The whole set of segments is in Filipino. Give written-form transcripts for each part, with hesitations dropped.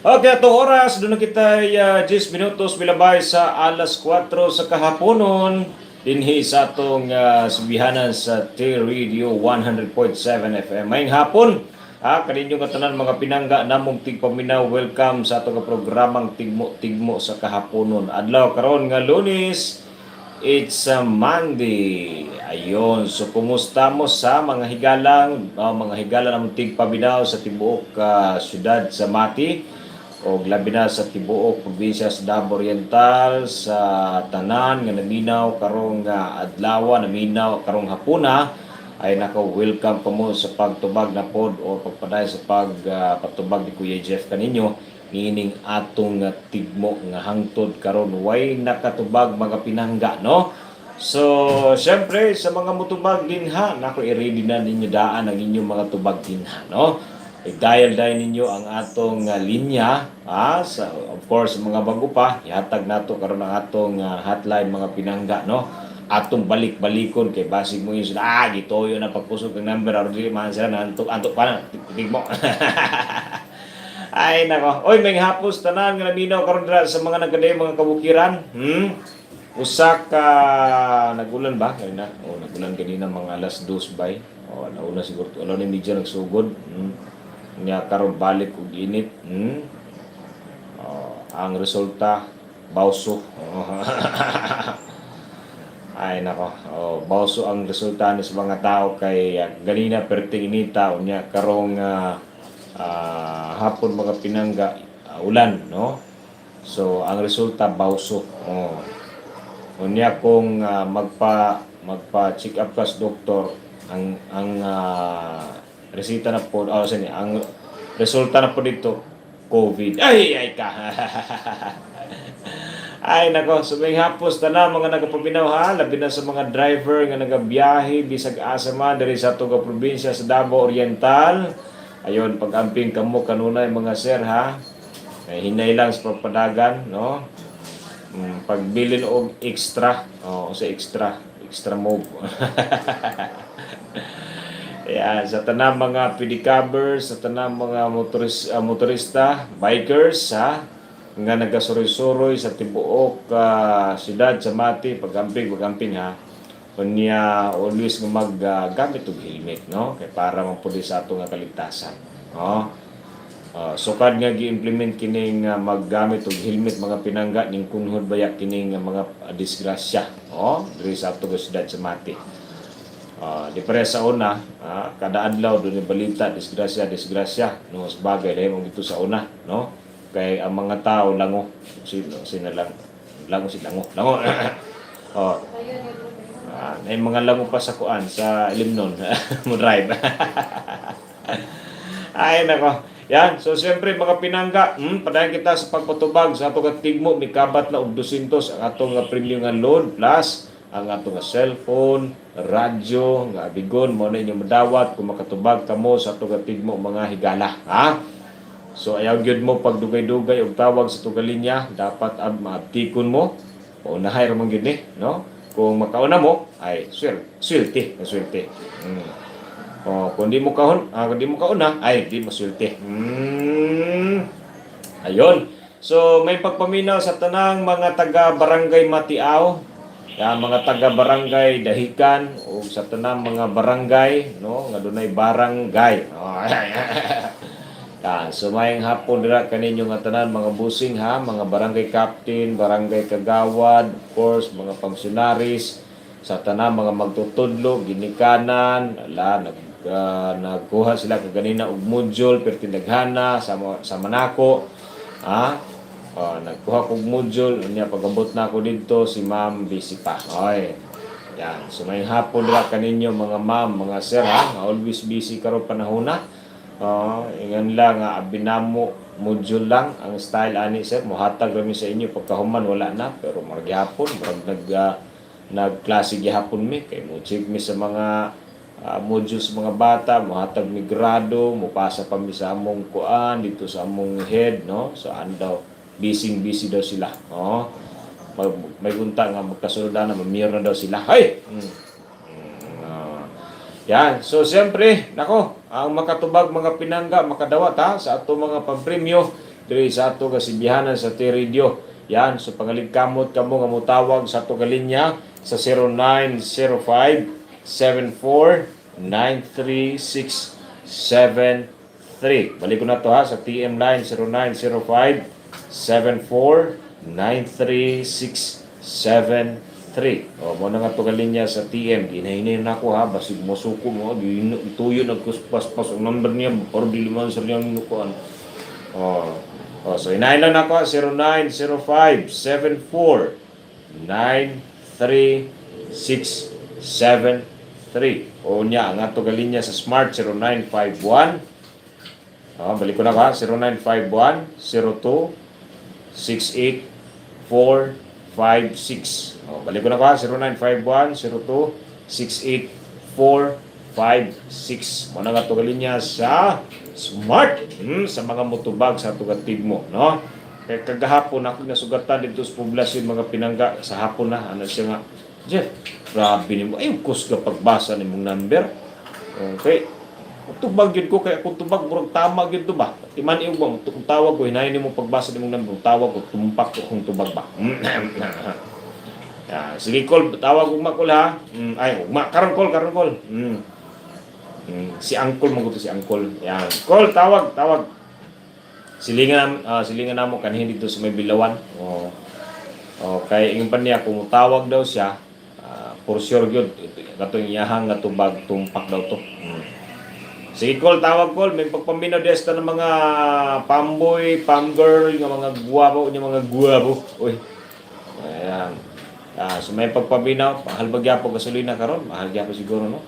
Okay, itong oras, doon na kita 10 minutos bilabay sa alas 4 sa kahaponon dinhi sa atong subihanan sa T-Radio 100.7 FM. Maying hapon, kaninyo nga tanan mga pinangga namong tigpaminaw, welcome sa atong programang Tigmo sa kahaponon. Adlaw karon nga Lunes, it's a Monday. Ayon, so kumusta mo sa mga higalang, mga higala namong tigpaminaw sa tibuok syudad sa Mati o labi na sa tibuok probinsya sa Davao Oriental, sa tanan nga naminaw karong adlaw, naminaw karong hapuna, ay welcome pa mo sa pagtubag na pod o pagpaday sa patubag ni Kuya Jeff kaninyo niining atong tigmo nga hangtod karon way nakatubag mga pinangga, no? So syempre sa mga mutubag dinha i-ready na ninyo daan ang inyong mga tubag dinha, no? I-dial ninyo ang atong linya, of course mga bago pa ihatag nato karon ang atong hotline mga pinangga, no? Atong balik-balikon kay basig mo yun gitoyo na pagpusok ng number or di man sila na antok pa na tigmo. Ay nako, oy may hapos tanan nga naminaw karon dira sa mga nagkaday mga kabukiran. Usa ka nagulan ba kay na? Nagulan kanina mga alas 2 bay. Nauna siguro alam ni medyo nagsugod. Nya karon balik og init. Ang resulta bawso. Ay nako, bawso ang resulta sa mga tao kay ganina perting inita unya karong hapon mga pinangga ulan, no? So ang resulta bawso. Unya kung magpa-check up kas doktor ang resita na po ang resulta na po dito COVID. Ay ka. Ay nako, subing hapos na mga nagapaminaw labi na sa mga driver nga nagabiyahe bisag asa man diri sa atong probinsya sa Davao Oriental. Ayon, pag-amping kamo kanunay mga sir hinay lang sa pagpadagan, no? Pagbilin og extra, sa extra move. Ayan, sa tanang mga pedicabers, sa tanang mga motorista, bikers, nga nagasuroy-suroy sa tibuok siyudad sa Mati pagamping ha. Kunya always nga maggamit og helmet, no, kay para mapuli sa ato nga kaligtasan, no. Sukad nga gi-implement kining maggamit og helmet mga pinangga ning kunhod baya kining mga disgrasya, no, diri sa ato nga siyudad sa Mati. Di pare sa una, kada adlaw doon yung balita, disgrasya, no, bagay dahil mong dito sa una, no, kay ang mga tao lango, sino lango, oh, may mga lango pa sa kuan, sa Ilimnon, mo drive. Ay, nako. Yan, so siyempre mga pinangga, padayon kita sa pagpatubag sa ato nga tigmo, may kabat na og 200 ang ato nga premium nga load plus ang ato nga cellphone, radyo, nga abigon mo na inyong madawat kung makatubag kamo sa ato nga tigmo mga higala, ha? So ayaw gyud mo pagdugay-dugay og tawag sa tuga linya, dapat maabtikon mo. Paunahay ra man gyud ni, no? Kung makauna mo ay swerte. Kung di mo kauna ay di maswerte. Ayun. So may pagpaminaw sa tanang mga taga Barangay Matiaw, mga taga Barangay Dahican o sa tanang mga barangay, no, nga dunay barangay. So mayang hapon dira kaninyo nga tanan mga busing ha, mga barangay captain, barangay kagawad, of course mga pensionaris, sa tanang mga magtutudlo, ginikanan, nagkuha sila kaganina og module pero tindaghana sa Manako, nagkuha kog module unya pagabot na ako dito si Ma'am busy pa. Oy. Yan, so may hapon dira kaninyo mga ma'am, mga sir ha, always busy karon panahon na. Ingan lang abinamo module lang ang style ani sir, mohatag rami sa inyo pagkahuman wala na pero magyapon nagklase gihapon mi kay mo check mi sa mga modules mga bata, mohatag mi grado, mopasa pa mi sa among kuan dito sa among head, no, so daw busy daw sila, no. May unta nga magkasulod na mamir na daw sila, hay. Yan, so siyempre nako ang makatubag mga pinangga makadawat ha sa ato mga pampremyo diri sa ato kasibihanan sa T-Radio. Yan, so pangaligkamot kamo nga motawag sa ato linya sa 0905-7493-673. Balik ko na to ha sa TM line 0905-7493-673. Mo na nga to linya sa TM. Ginahinay na ako ha, basig masuko mo, ituyo nagkuspas-pas ang number niya, para biliman sa liyang nukuan. So inahin lang ako 0905-7493-673. O niya, ang ato linya sa Smart 0951. Balik ko na ka, 0951-02-68456. Balik ko na ka, 0951-02-68456. Muna nga ito linya sa Smart, sa mga motobag sa tugatib mo, no? Kaya kagahapon ako nasugatan dito sa poblasyon mga pinangga sa hapon na, ano siya nga, Jeff, grabe ni mo, ayun kus ka pagbasa ni mong number. Okay, tubag yun ko, kaya kung tubag, murag tama yun to ba? Iman iyo ba, kung tawag ko, hinayin mo pagbasa ni mong number, tawag ko, tumpak ko kung tubag ba? Sige, call, tawag ugma call ha. Ugma, karon call. Si Uncle maguto si Uncle. Yan. Call, tawag. Silingan na mo kanhin dito sa may Bilawan. Kay ingin pa niya kung tawag daw siya, for sure gyud katong iyahang nga tubag tumpak daw to. Sige, tawag may pagpaminaw desta ng mga pamboy, pamgirl, nga mga guwapo, Uy. Ayan. So may pagpaminaw, mahal ba gyapon gasolina karon? Mahal gyapon siguro, no?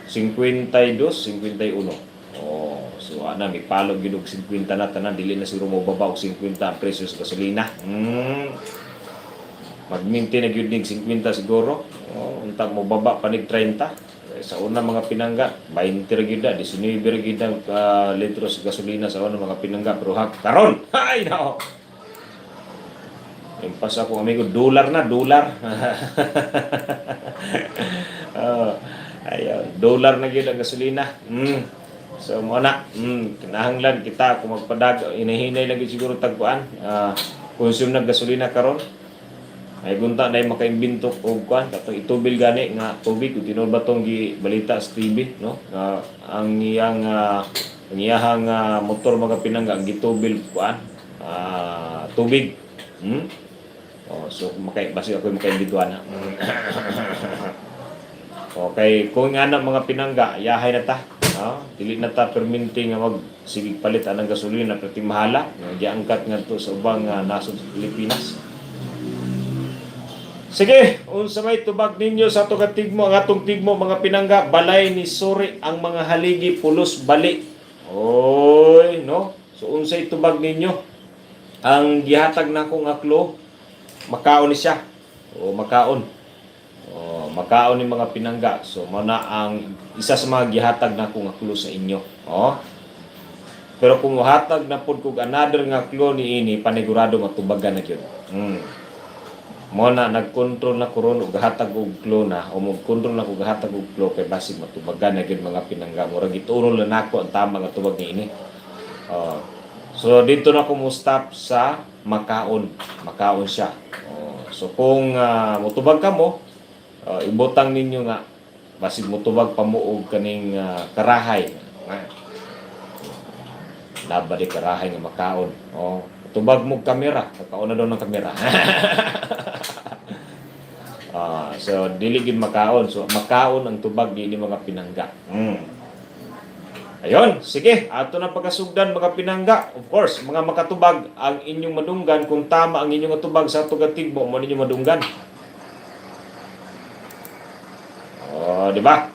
52, 51. So may palog gyud og 50 na tanan, dili na siguro mo baba og 50 ang presyo sa gasolina. Mag-maintain na gyud ning 50 siguro. Unta mo baba panig 30. Sa una mga pinangga, 20 ra gyud, 19 ra gyud ang litro sa gasolina sa una mga pinangga, pero karon, ay no. Impas ako amigo, dollar. Dollar na gyud ang gasolina. So mo na, kinahanglan kita kung magpadag, inahinay lagi siguro tagpuan. consume ng gasolina karon. Ay gunta na makaimbintok og kwan katong itubil gani nga tubig ug tinud ba tong gibalita sa TV no nga ang iyang motor mga pinangga ang gitubil kwan tubig. So basi ako makaimbituan na. Okay, kung nga na mga pinangga yahay na ta. Dili na ta perminti nga mag sige palit anang gasolina pati mahala nga giangkat ngadto sa ubang nasod sa Pilipinas. Sige, unsa may tubag ninyo sa atong tigmo, ang atong tigmo mga pinangga, balay ni suri ang mga haligi pulos bali. Oy, no? So unsay tubag ninyo? Ang gihatag nako nga klo, makaon ni siya. Makaon ni mga pinangga. So mao na ang isa sa mga gihatag nako nga klo sa inyo. Pero kung hatag na pud kog another nga klo ni ini, panigurado matubagan na gyud. Mo na nagkontrol na kuron og hatag og klo na o magkontrol na kog hatag og klo kay basig matubagan na gyud mga pinangga. Mura gituron lang nako ang tama nga tubag ni ini. So dito na ko mo stop sa makaon siya. So kung motubag ka mo, ibutang ninyo nga basig motubag pa mo og kaning karahay. Labad karahay nga makaon. Tubag mo kamera, makaon na daw ng kamera. So dili gid makaon. So makaon ang tubag ni mga pinangga. Ayun, sige, ato na pagkasugdan mga pinangga. Of course, mga makatubag ang inyong madunggan kung tama ang inyong tubag sa tugatigbo mo ninyo madunggan. Di ba?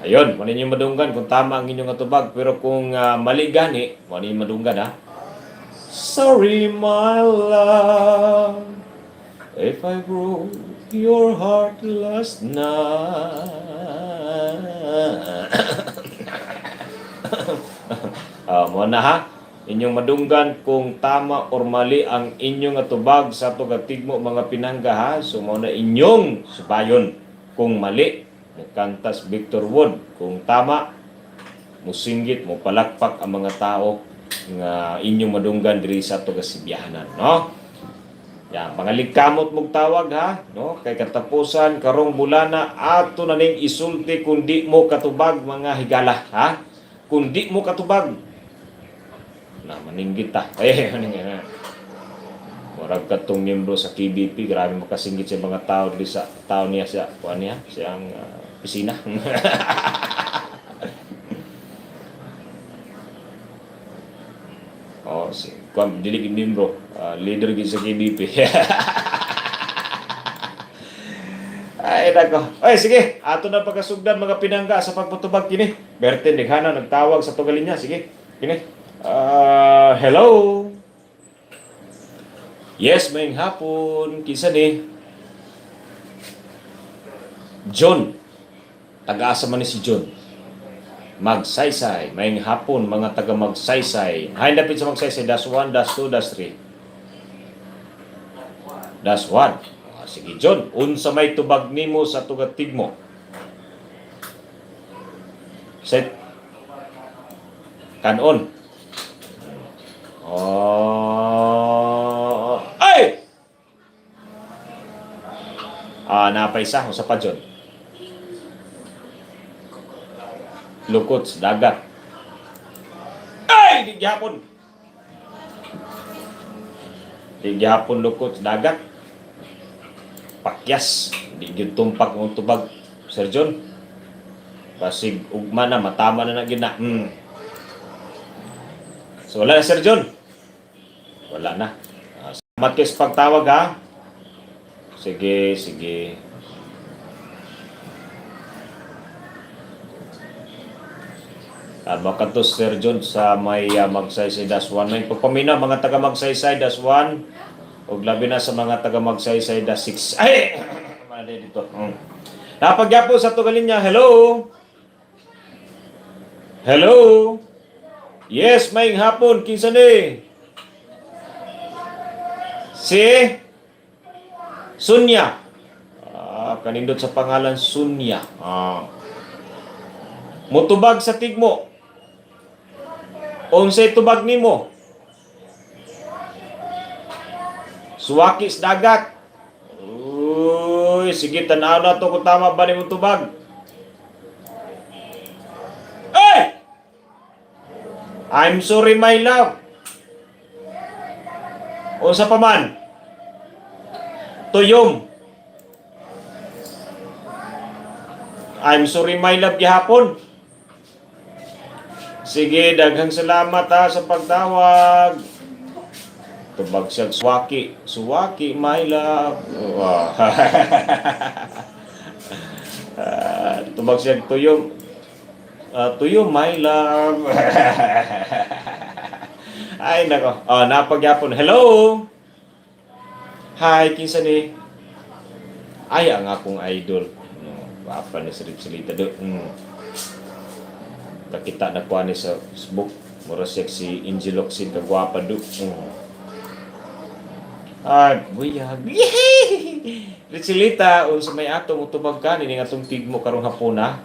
Ayun, mo ninyo madunggan kung tama ang inyong tubag, pero kung mali gani, mo ninyo madunggan ha. Sorry my love if I broke your heart last night. Mo na ha. Inyong madunggan kung tama or mali ang inyong atubag sa tugatigmo mga pinangga ha. So mo na inyong subayon kung mali. Kantas Victor Wood. Kung tama, musinggit, mo palakpak ang mga tao nga inyong madunggan diri sa tugasibyahanan, no? Yan, pangaligkamot mong tawag ha, no? Kay katapusan karong bulana ato na ning isulti kung di mo katubag mga higala, ha? Kung di mo katubag na maninggit ta. Maninggit na. Murag katong miyembro sa KBP, grabe makasinggit sa mga tao diri sa tao niya sa kuan niya, siyang opisina. Dili gid miyembro, leader gid sa KBP. Ay nako. Ay sige, ato na pagkasugdan mga pinangga sa pagpatubag kini. Berten dighana nagtawag sa tugalin niya. Sige. Kini. Hello. Yes, maayong hapon. Kinsa ni? John. Taga-asa man ni si John. Magsaysay. Maayong hapon mga taga Magsaysay. Hay dapit sa Magsaysay. Das 1, das 2, das 3. Das 1. Sige John, unsa may tubag nimo sa tugatigmo? Set. Kanon. Ay! Napaisa sa pa John. Lukot sa dagat. Ay! Di gihapon. Di gihapon lukot sa dagat. Pakyas. Di gyud tumpak mong tubag. Sir John. Basig ugma na, matama na gina. So wala na Sir John. Wala na. Salamat kayo sa pagtawag ha. Sige, sige. Makatos Sir John sa may Magsaysay Das 1. May pagpamina mga taga Magsaysay Das 1 o labi na sa mga taga Magsaysay Das 6. Ay! Mali dito. Napagyapo sa tugalin niya. Hello? Hello? Yes, maayong hapon. Kinsa ni? Si Sunya. Kanindot sa pangalan Sunya. Mutubag sa tigmo. Unsay tubag nimo? Suwaki sa dagat. Uy, sige, tanaw na to kung tama ba nimo tubag. Hey! I'm sorry, my love. Unsa pa man? Tuyom. I'm sorry, my love, gihapon. Sige, daghang salamat ha sa pagtawag. Tubag siya, suwaki. Suwaki, my love. Wow. Tubag siya, tuyom. Tuyom, my love. Ay, nako. Napagyapon. Hello? Hi, kinsa ni? Ay, ang akong idol. Wapa ni silita do. Nakita na kuha ni sa Facebook. Mura siya si Angelo Oxin, kagwapa do. Buyag. Silita, unsa may atong utubag ka, ni atong tigmo karong hapon na.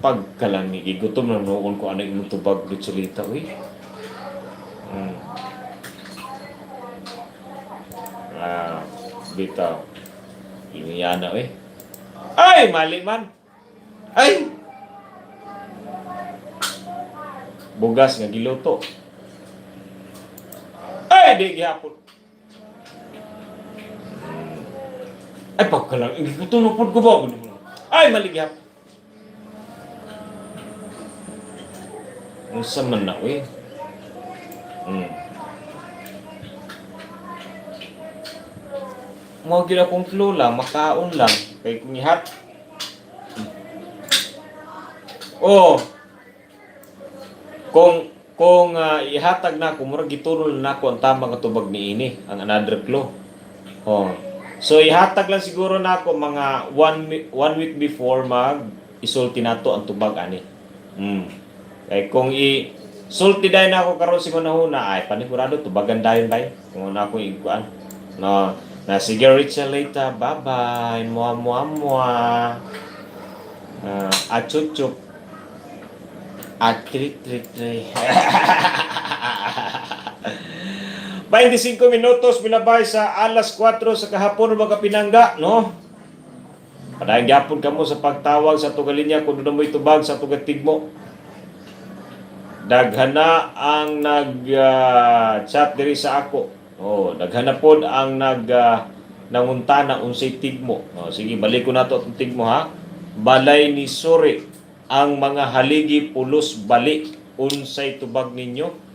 Pagkalang ni gutom na noon ko ano yung tubag Lucilita, uy. Bitaw. Iniyana, uy. Ay, mali man. Ay! Bugas nga giluto. Ay, di gihapon. Ay, pagkalang, gutom ko ba? Ay, mali gihapon. Unsa man na, uy. Mga gila kong flu lang, makaon lang. Kay kungihat. Kung ihatag na ako, murag gitunol na ako ang tamang katubag ni ini, ang another clue. So ihatag lang siguro na ako mga one week before isulti nato ang tubag ani. Kay kung sulti dahil na ako karon si huna ay panigurado tubagan dayon bay. Kung na ako iguan. No, na sige Richard later. Bye-bye. Mua. Achuchup. Atrit. 25 minutos milabay sa alas 4 sa kahapon mga pinangga, no? Padayang gyapon kamo sa pagtawag sa tugalinya kung doon mo itubag sa tugatigmo. Daghana ang nag-chat diri sa ako. Daghana pod ang nanguntana unsay tigmo. Sige, balik ko nato atong tigmo ha. Balay ni Suri ang mga haligi pulos bali unsay tubag ninyo.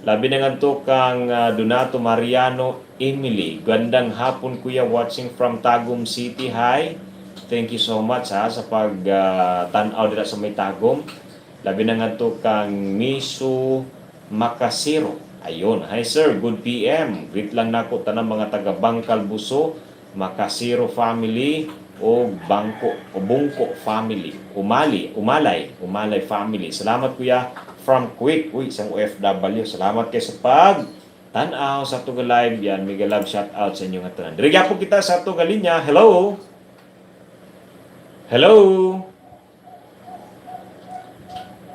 Labi na ngadto kang Donato Mariano Emily. Gandang hapon kuya, watching from Tagum City. Hi. Thank you so much sa pag-tanaw dira sa may Tagum. Labi na nga to kang Misu Makasiro. Ayun. Hi sir, good PM. Greet lang nako tanang mga taga Bangkal Buso, Makasiro family o Bungko family. Umalay family. Salamat kuya from Quick. Uy, isang OFW. Salamat kayo sa tanaw sa tuga live yan. Mega love shout out sa inyo nga tanan. Dirigya po kita sa tuga linya. Hello.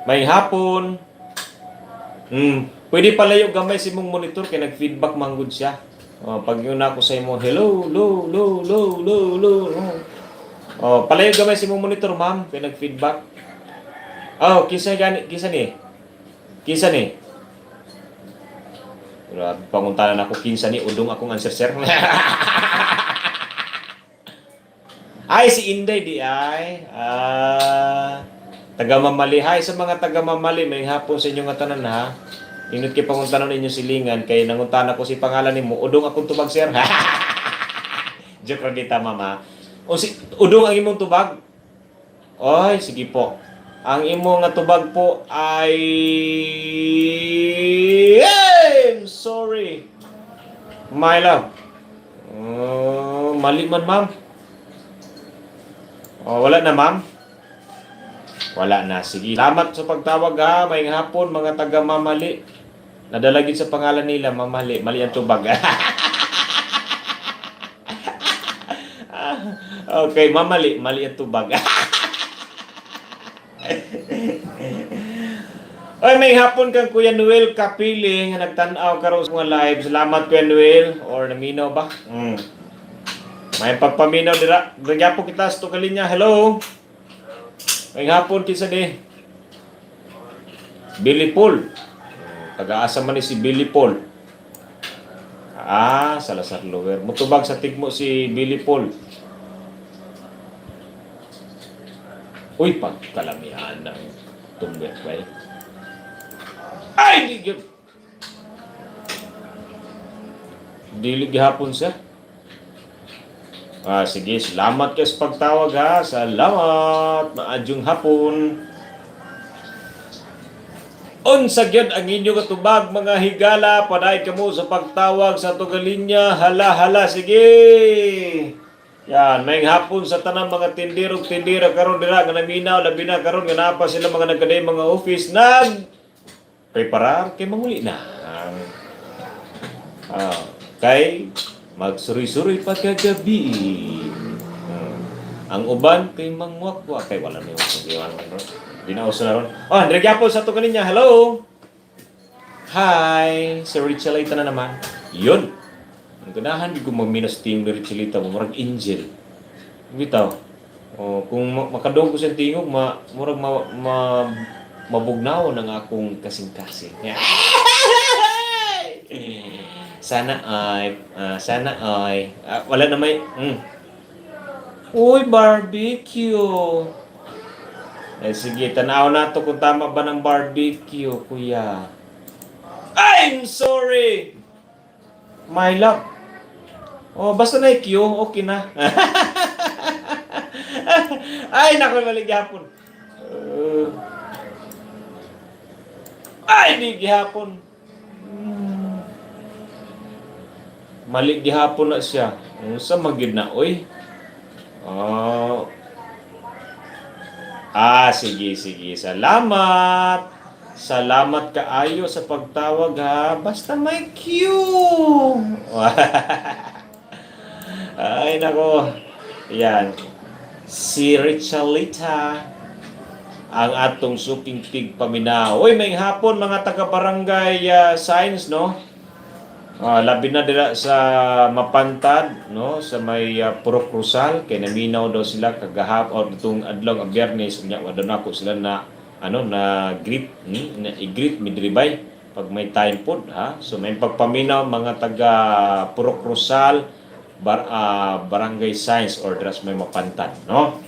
May hapon. Pwede palayo gamay si mong monitor kay nag-feedback manggod siya. Pag yun ako sa imo, hello. Palayo gamay si mong monitor, ma'am, kay nag-feedback. Kisa ni. Panguntanan ako kinsa ni udong akong answer sir. Ay si Inday di ay. Taga Mamali. Hi sa mga taga Mamali, may hapon sa inyo nga tanan ha. Inut kay panguntanon ninyo silingan kay nanguntanan ko si pangalan nimo udong akong tubag sir. Joke ra kita mama. Udong ang imong tubag? Oy, sige po. Ang imong nga tubag po ay I'm sorry. My love. Mali man ma'am. Wala na ma'am. Wala na. Sige. Salamat sa pagtawag ha. May hapon mga taga Mamali. Nadalagin sa pangalan nila Mamali. Mali ang tubag. Okay, Mamali. Mali ang tubag. Oy, may hapon kang Kuya Noel Kapili nga nagtan-aw karon sa mga live. Salamat Kuya Noel or naminaw ba? May pagpaminaw dira. Nagyapo kita sa tukalinya. Hello. May hapon kisa di. Billy Paul. Taga-asa man ni si Billy Paul. Salazar Lower. Mutubag sa tigmo si Billy Paul. Uy, pagkalamihan ng tumbet ba eh? Ay, di yun. Dili gihapon siya. Sige, salamat kayo sa pagtawag ha. Salamat. Maadyong hapon. Unsa gyud ang inyo katubag mga higala, paday kamo sa pagtawag sa tugalinya. Hala, sige. Yan, may hapon sa tanang mga tindirog tindira karon dira nga naminaw labi na karon nga napa sila mga nagkaday mga office preparar kay manguli na. Kay magsuri-suri pagkagabi. Ang uban kay mangwakwa kay wala na yung sabihan man ron. Di na uso na ron. Andre Gapo sa to kaninya. Hello. Hi, Sir Richelita na naman. Yun. Ang ganahan di ko mag-minus team ni Richelita mo murag angel. Bitaw. Kung makadong ko sa tingog murag mabugnaw ng akong kasing-kasing. Sana ay wala na may Uy, barbecue. Sige, tanaw na to kung tama ba ng barbecue, kuya. I'm sorry. My love. Basta na Q, okay na. Ay, naku, maligapon. Di gihapon. Mali gihapon na siya. Sa magid na, oy. Sige. Salamat. Salamat kaayo sa pagtawag ha. Basta may Q. Ay, nako. Yan. Si Richelita ang atong suking tigpaminaw. Uy, may hapon mga taga-barangay Science, no? Labi na dira sa Mapantad, no, sa may Purok Cruzal kay naminaw daw sila kagahap o itong adlaw ang Biyernes unya wa daw nako sila na na i-greet midribay pag may time pod ha. So may pagpaminaw mga taga Purok Cruzal Barangay Science or dras may Mapantad, no.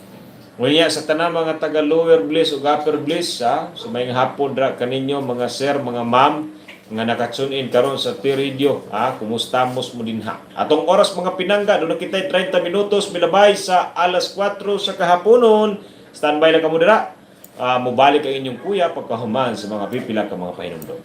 Unya sa tanan mga taga Lower Bliss ug Upper Bliss ha. So may hapon dra kaninyo mga sir, mga ma'am nga nakatune in karon sa T-Radio. Kumustamos mo din ha. Atong oras mga pinangga, doon kita 30 minutos milabay sa alas 4 sa kahaponon. Standby lang kamo dira. Mubalik ang inyong kuya pagkahuman sa mga pipila ka mga pahinumdom.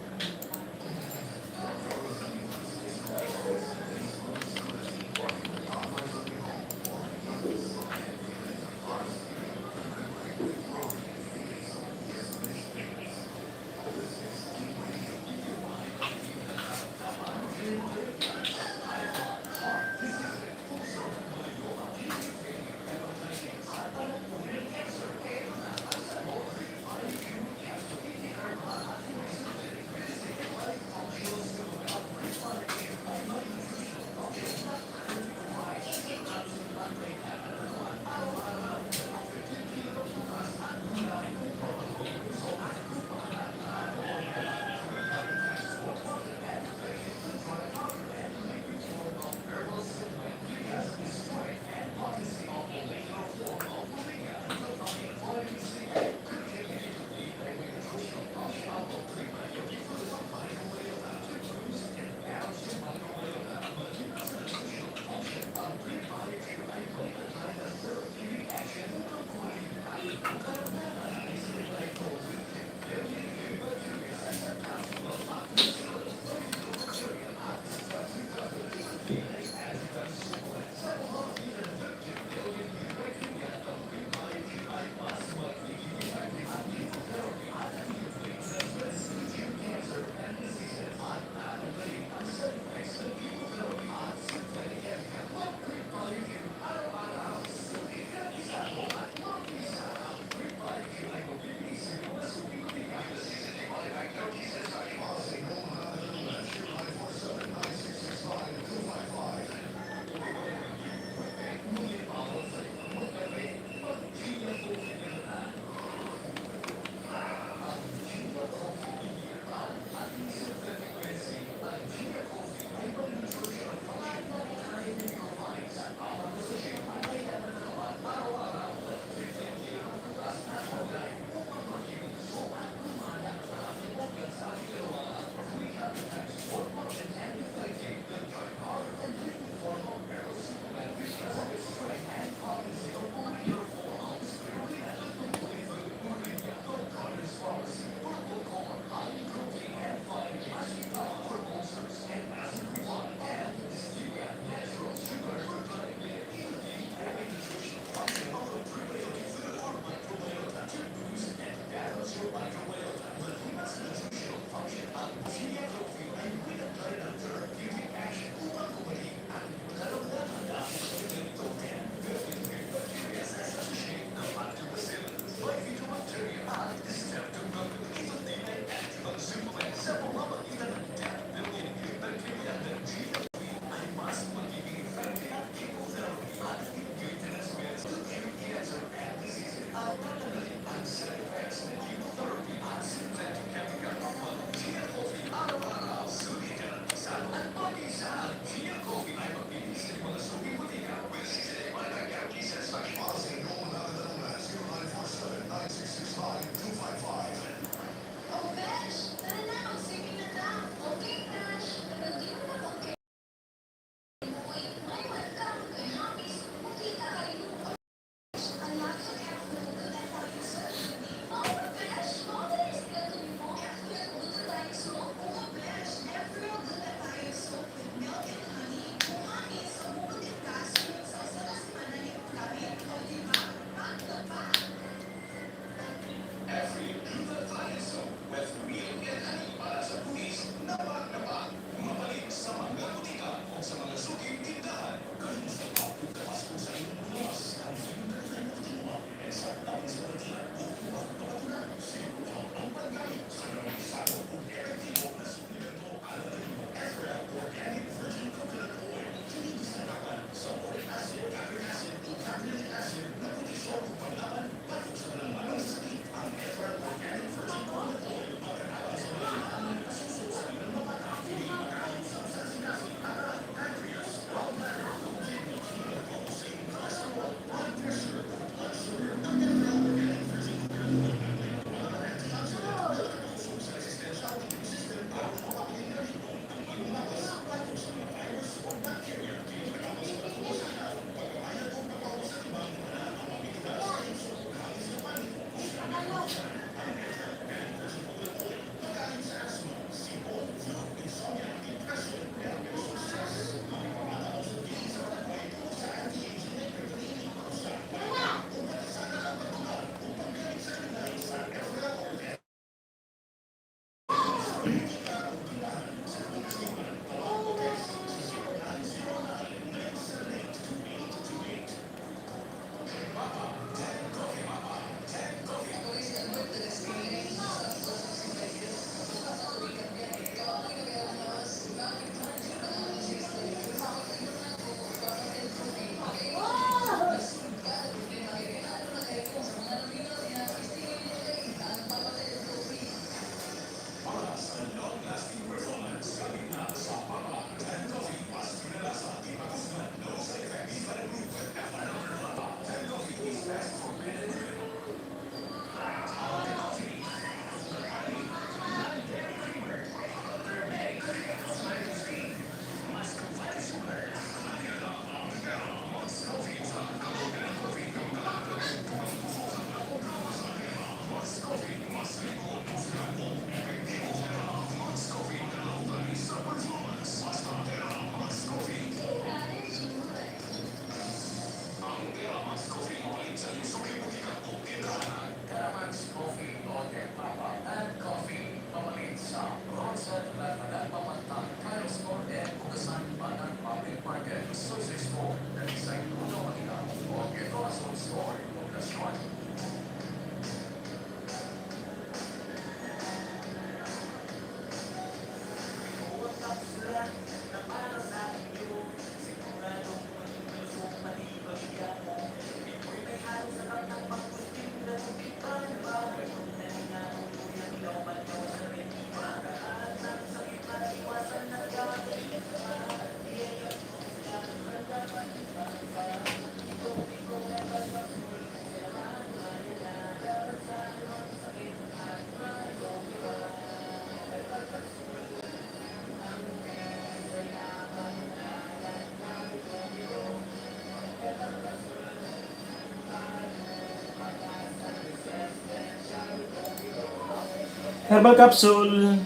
Herbal capsule.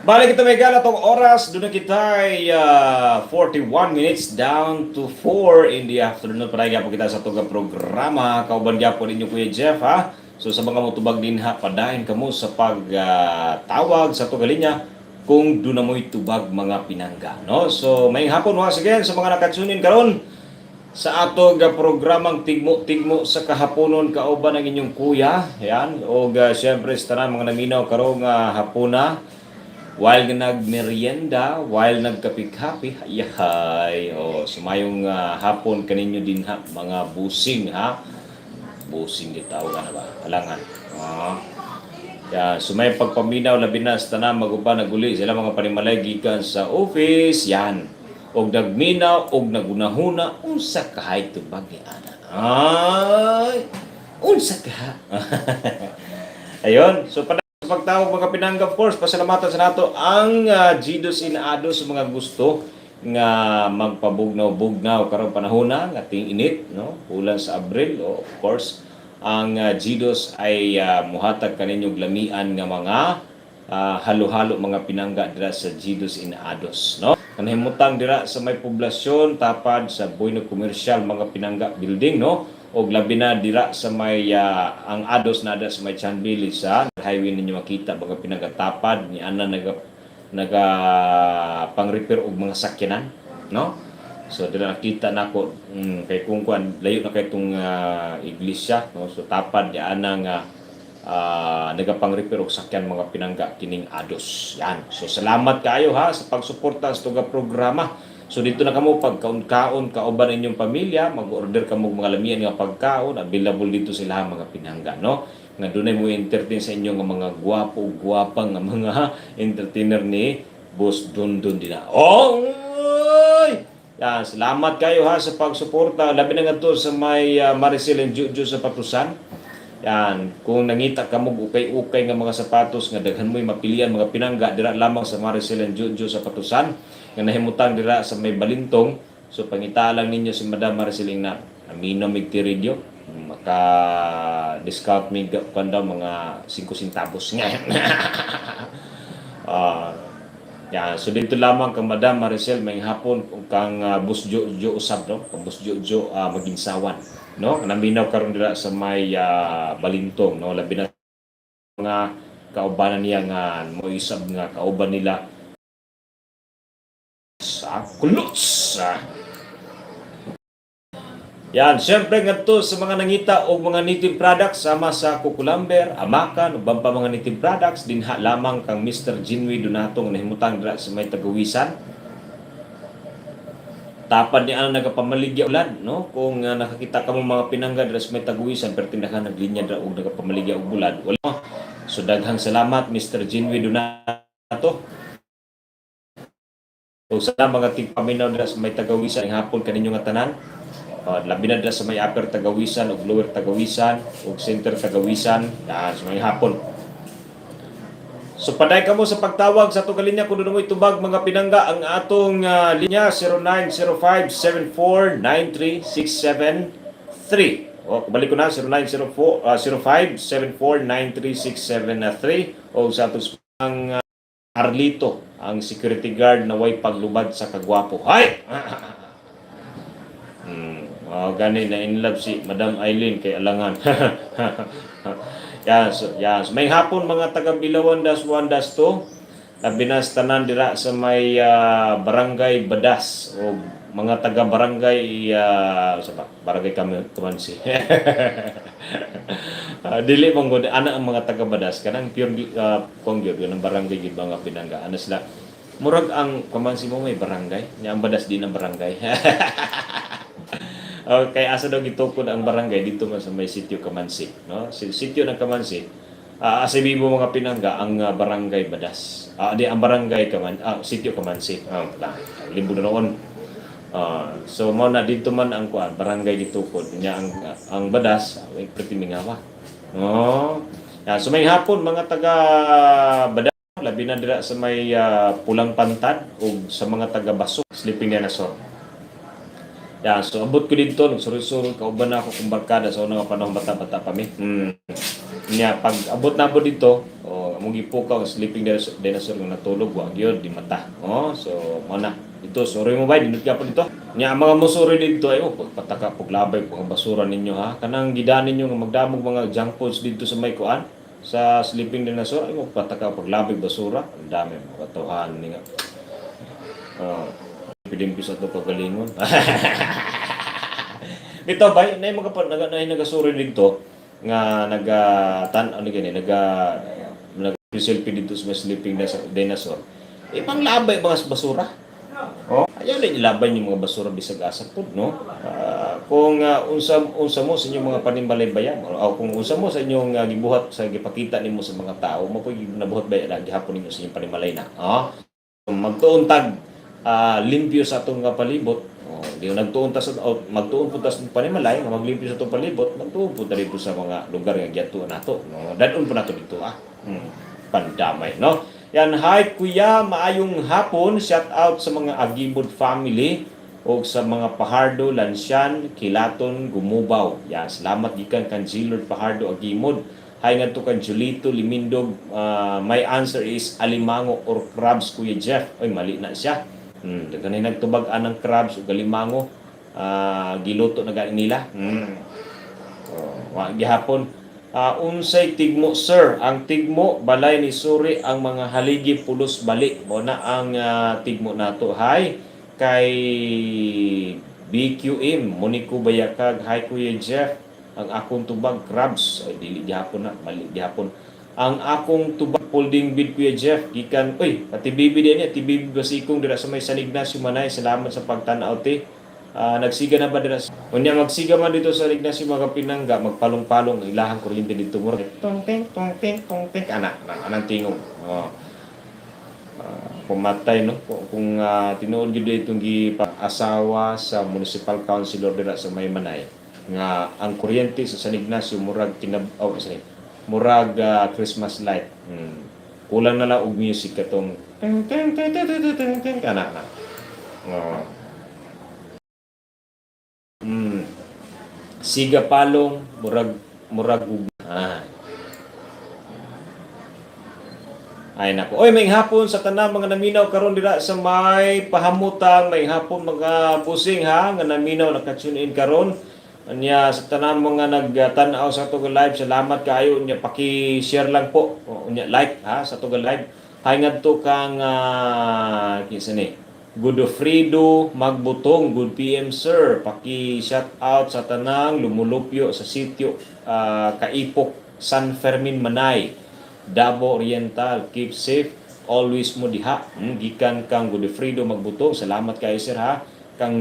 Balik kita megala tong oras, doon na kita ay 41 minutes down to 4 in the afternoon. Paray po kita sa itong programa. Kauban po ninyo Kuya Jeff ha. So sa mga mutubag din ha, padahin kamo sa pagtawag sa itong galinya kung doon na mo'y tubag mga pinangga. No? So may hapon once again sa mga nakatsunin karon sa atong programang Tigmo sa kahaponon kauban ang inyong kuya. Yan. O siyempre sa tanan mga naminaw karong hapona. While nagmerienda, while nagkapi-kapi, yahay. O, sumayong hapon kaninyo din ha, mga busing ha. Busing gitawag na ba? Halangan. Sumay pagpaminaw labi na sa tanang maguba naguli sila mga panimalay gikan sa office, yan. Og nagminaw, og nagunahuna, unsa kahay tubag ni ana. Ay, unsa ka? Ayun, so pagtawag mga pinangga, of course, pasalamatan sa nato ang Gidos in Ados sa mga gusto nga magpabugnaw-bugnaw karong panahon nga ating init, no? Ulan sa Abril, of course, ang Gidos ay muhatag kaninyong lamian nga mga halo-halo mga pinangga dira sa Gidos in Ados, no? Kanahimutang dira sa may poblasyon tapad sa Buino Commercial mga pinangga building, no? O labi na dira sa may ang Ados na sa may Chanbili sa highway ninyo makita mga pinagatapad ni ana naga pang-repair og mga sakyanan, no? So dira nakita nako kay kung kuan layo na kay tong iglesia, no? So tapad di ana nga naga pang-repair og sakyan mga pinangga kining Ados. Yan. So salamat kaayo ha sa pagsuporta sa tuga programa. So dito na kamo pagkaon-kaon kauban inyong pamilya, mag-order kamo mga lamian nga pagkaon, available dito sila mga pinangga, no? Nga dunay mo entertain sa inyo nga mga gwapo-gwapang nga mga entertainer ni Boss Dondon dina. Oy! Yan, salamat kayo ha sa pagsuporta. Labi na nga to sa may Maricel and Jojo sa Patusan. Yan, kung nangita kamo ukay-ukay nga mga sapatos nga daghan mo'y mapilian mga pinangga dira lamang sa Maricel and Jojo sa Patusan nga nahimutang dira sa may Balintong. So pangita lang ninyo si Madam Maricel na amino mig radio maka discount mig kanda mga 5 centavos nga. Yan, so dito lamang kang Madam Maricel may hapon kang Boss Jojo usab, no? Kang Boss Jojo maginsawan, no? Naminaw karon dira sa may Balintong, no? Labi na mga kaubanan niya nga mo isab nga kauban nila sa kulos. Yan, syempre ngadto sa mga nangita og mga native products sama sa Kukulamber, Amakan, ug pa mga native products dinha lamang kang Mr. Jinwi Donato nga nahimutang dira sa may Tagawisan. Tapad ni ano nagapamaligya ulan, no? Kung nakakita ka mo mga pinangga dira sa may Tagawisan pero tindahan naglinya dira og nagapamaligya og bulad. Wala. So daghang salamat Mr. Jinwi Donato. O sa mga tigpaminaw dira sa may Tagawisan ang hapon kaninyo nga tanan. Labi na dira sa may upper Tagawisan ug lower Tagawisan ug center Tagawisan sa may hapon. So paday kamo sa pagtawag sa atong linya kung dunay tubag mga pinangga ang atong linya 0905-7493-673. O balik ko na 0905-7493-673 o sa atong Arlito ang security guard na way paglubad sa kagwapo. Hay! Gani na in love si Madam Eileen kay Alangan. Yes. May hapon mga taga Bilawan -1 Labinas tanan dira sa may barangay Badas o mga taga barangay barangay Kamansi. Dili mong gud ana ang mga taga Badas kanang pure kongyod ng barangay gid mga pinangga. Ano sila? Murag ang Kamansi mo may barangay, nya ang Badas din ang barangay. Okay, asa daw gitukod ang barangay dito man sa may sitio Kamansi, no? Sitio ng Kamansi. Asabi mo mga pinangga ang barangay Badas. Di ang barangay sitio Kamansi. Limbo na noon. So mo na dito man ang barangay gitukod nya ang Badas, ay pretty mingawa. No. So may hapon mga taga Badas labi na dira sa may Pulang Pantad ug sa mga taga Baso, Sleeping Dinosaur. So abot ko dito, nagsurod-surod, kauban na ako kung barkada sa unang panahon bata-bata pa mi. Pag abot na abot dito, among gipukaw ang Sleeping Dinosaur nga natulog, wag yun, di mata. So mana dito, sorry mo ba, dinut ka po dito. Ang mga musuri dito, pataka, paglabay po ang basura ninyo ha. Kanang gidaan ninyo nga magdamog mga junk foods dito sa may kuan, sa Sleeping Dinosaur, pataka, paglabay basura, ang dami, katuhan nga. Piling bisa to pagalingon. Ito ba nay mga nagasuri dito nga selfie dito sa Sleeping Dinosaur. Panglabay mga basura. Ayaw na ilaban yung mga basura bisag asa pod no. Kung unsa mo sa inyong mga panimbalay bayan o kung unsa mo sa inyong gibuhat sa gipakita nimo sa mga tao, mo poy nabuhat ba gihapon ninyo sa inyong panimbalay na. Magtuon tag limpyo sa atong palibot. Di nagtuon ta sa magtuon pud ta sa panimalay nga maglimpyo sa atong palibot, magtuon pud ta dito sa mga lugar nga giadto nato. Dadon po nato dito pandamay no. Yan, hi kuya, maayong hapon. Shout out sa mga Agibod family o sa mga Pahardo, Lansyan, Kilaton, Gumubaw. Yan, salamat gikan kan Zilord Pahardo Agimod. Hi nga to kan Julito Limindog. My answer is alimango or crabs, Kuya Jeff. Oy, mali na siya. Ganay nagtubag ng crabs o galimango. Giluto na galing nila. Gihapon. Unsay tigmo sir, ang tigmo balay ni Suri ang mga haligi pulos bali. Mo na ang tigmo nato. Hi kay BQM Monico Bayakag. Hi Kuya Jeff. Ang akong tubag crabs ay dili gihapon na, mali gihapon. Ang akong tubag folding bed Kuya Jeff gikan pati bibi din niya, tibibi basikong dira sa may San Ignacio Manay. Salamat sa pagtan-aw ti. Nagsiga na ba dira? Unya magsiga man dito sa Ignacio mga pinangga, magpalong-palong ilahang kuryente dito mo. Tong ting anang tingog. Pumatay no kung tinuod gyud itong asawa sa municipal councilor dira sa may Manay nga ang kuryente sa San Ignacio murag murag Christmas light. Kulang na lang og music katong kana. Siga palong murag ay nako. Oy, may hapon sa tanan mga naminaw karon dira sa may pahamutang, may hapon mga busing ha nga naminaw naka-tune in karon. Anya sa tanan mga nagtan-aw sa atong live, salamat kaayo nya paki-share lang po. Nya like ha sa atong live. Hay ngadto kang kinsa ni Godofredo Magbutong, good PM sir. Paki-shout out sa tanang lumulupyo sa sitio Kaipok, San Fermin Manay, Davao Oriental. Keep safe always mo diha. Gikan kang Godofredo Magbutong. Salamat kayo sir ha. Kang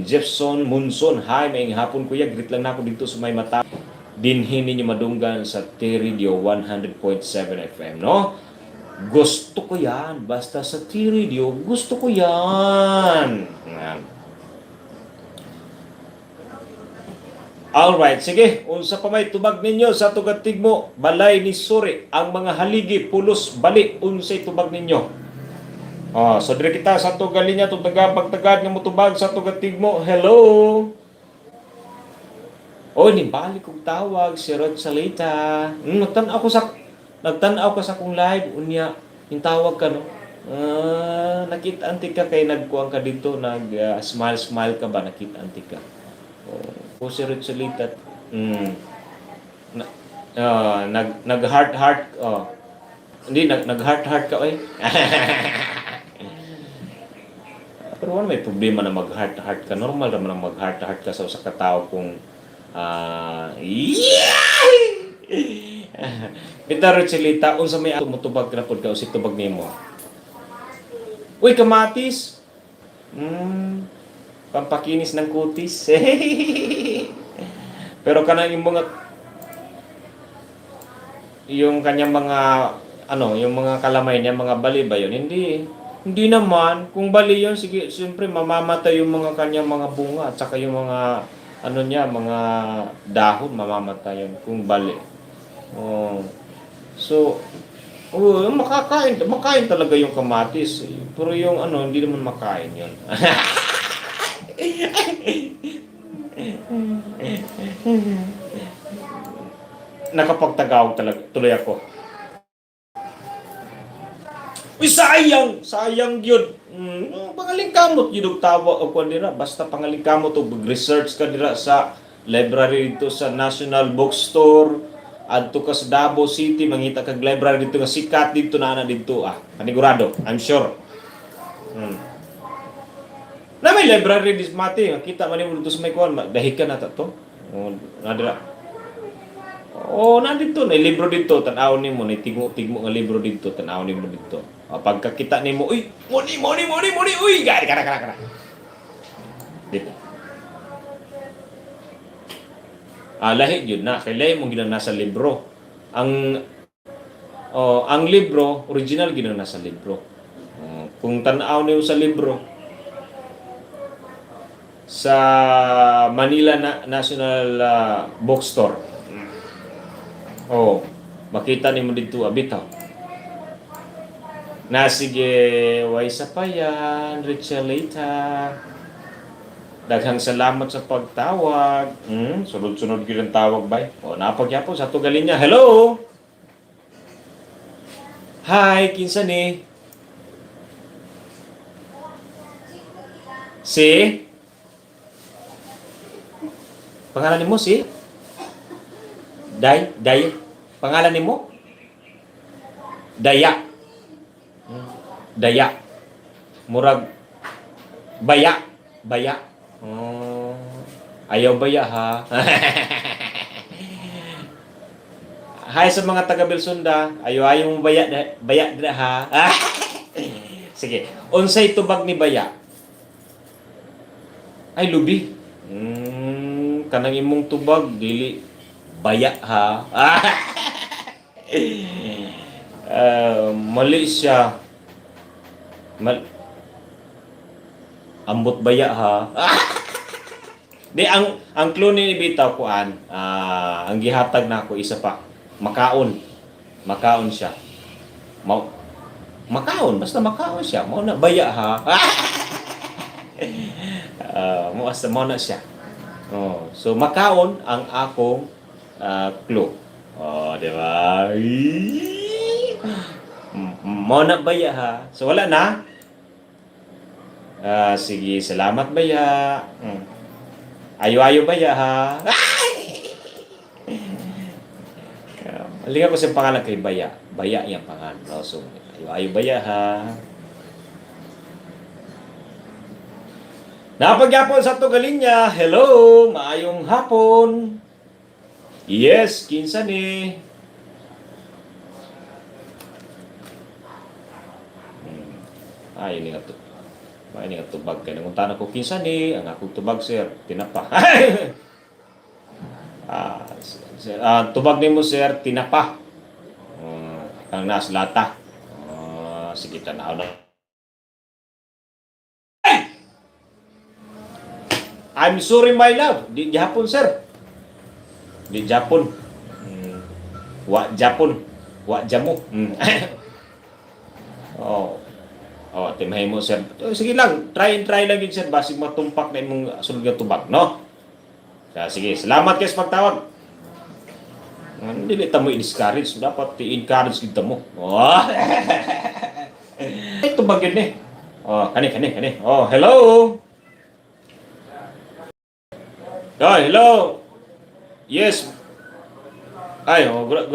Jefferson Munson, hi, maayong hapon kuya. Greet lang nako dito sa may mata. Dinhin ninyo madunggan sa T-Radio 100.7 FM, no? Gusto ko yan. Basta sa T-Radio, gusto ko yan. Yan. Alright, sige. Unsa pa may tubag ninyo sa tugatig mo, balay ni Suri, ang mga haligi, pulos, bali, unsay tubag ninyo. So dire kita sa tugali niya, pagtagad nga mo tubag sa tugatig mo. Hello? Ni balik kong tawag, si Rod Salita. Nagtanaw ka sa kong live, unya, yung tawag ka, no? Nakita antik ka kay nagkuang ka dito, smile ka ba, nakita antik ka. Si Rod Salita, nag-heart, hindi, nag-heart ka, eh. Pero wala may problema na mag-heart ka. Normal naman na mag-heart ka sa katao kung Peter Chelita, unsa may tumutubag na pod ka o si tubag nimo. Uy, kamatis. Pampakinis ng kutis. Pero kanang yung kanyang mga yung mga kalamay niya, mga bali ba yun? Hindi naman. Kung bali yun, sige, siyempre mamamatay yung mga kanyang mga bunga at saka yung mga mga dahon mamamatay yun kung bali. Makain talaga yung kamatis. Pero yung hindi naman makain yun. Nakapagtagawag talaga tuloy ako. Uy, sayang yun. Pangalingkamot yun tawa o kung dira. Basta pangalingkamot o mag-research ka dira sa library dito sa National Bookstore. Adto ka sa Davao City, mangita kag library dito nga sikat dito na dito. Panigurado, I'm sure. Na may library dis mati, kita man mo dito sa may kuan, dahikan na to. Nadira. Nandito na libro dito, tan-aw nimo ni tigmo nga libro dito, tan-aw nimo dito. Pagkakita nimo, uy, money, uy, gara. Dito. Lahi yun na, kay lahi mong ginang nasa libro. Ang libro, original ginang nasa libro. Kung tan-aw niyo sa libro, sa Manila National Bookstore, makita nimo dito bitaw. Sige, way sa pa yan, Richelita. Daghang salamat sa pagtawag. Sunod-sunod gyud ang tawag bay. Napagyapon sa tugalin niya. Hello. Hi, kinsa ni? Si? Pangalan nimo si? Day. Pangalan nimo? Daya. Murag Baya. Ayaw baya ha. Hi sa mga taga Belsunda, ayaw mo baya dira ha. Sige, unsay tubag ni baya? Ay lubi. Kanang imong tubag dili baya ha. Mali siya. Ambot baya ha. Di ang clue ni bitaw kuan, ang gihatag nako isa pa. Makaon siya. Makaon, basta makaon siya. Mao na baya ha. Mo na siya. So makaon ang akong clue. Di ba? Mo na baya ha. So wala na. Sige, salamat baya. Ayo baya ha. Halika ko sa pangalan kay Baya. Baya yung pangalan. So, ayo baya ha. Napagyapon sa to galinya. Hello, maayong hapon. Yes, kinsa ni. Ay, ini nga to. May ini nga tubag kay nangunta ko kinsa ni, ang akong tubag sir, tinapa. Sir, tubag nimo sir, tinapa. Ang naslata. Sige tanaw na. I'm sorry my love. Di Japon sir. Di Japon. Wa Japon. Wa jamo. Oh. Oh, timahay mo sir. Sige lang, try lang yun sir. Basig matumpak na imong sulod nga tubag, no? Sige, salamat kayo sa pagtawag. Hindi ta mo i-discourage. Dapat i-encourage kita mo. Oh. Ito ba yun eh? Oh, kani. Oh, hello. Oh, hello. Yes. Ay, oh, good.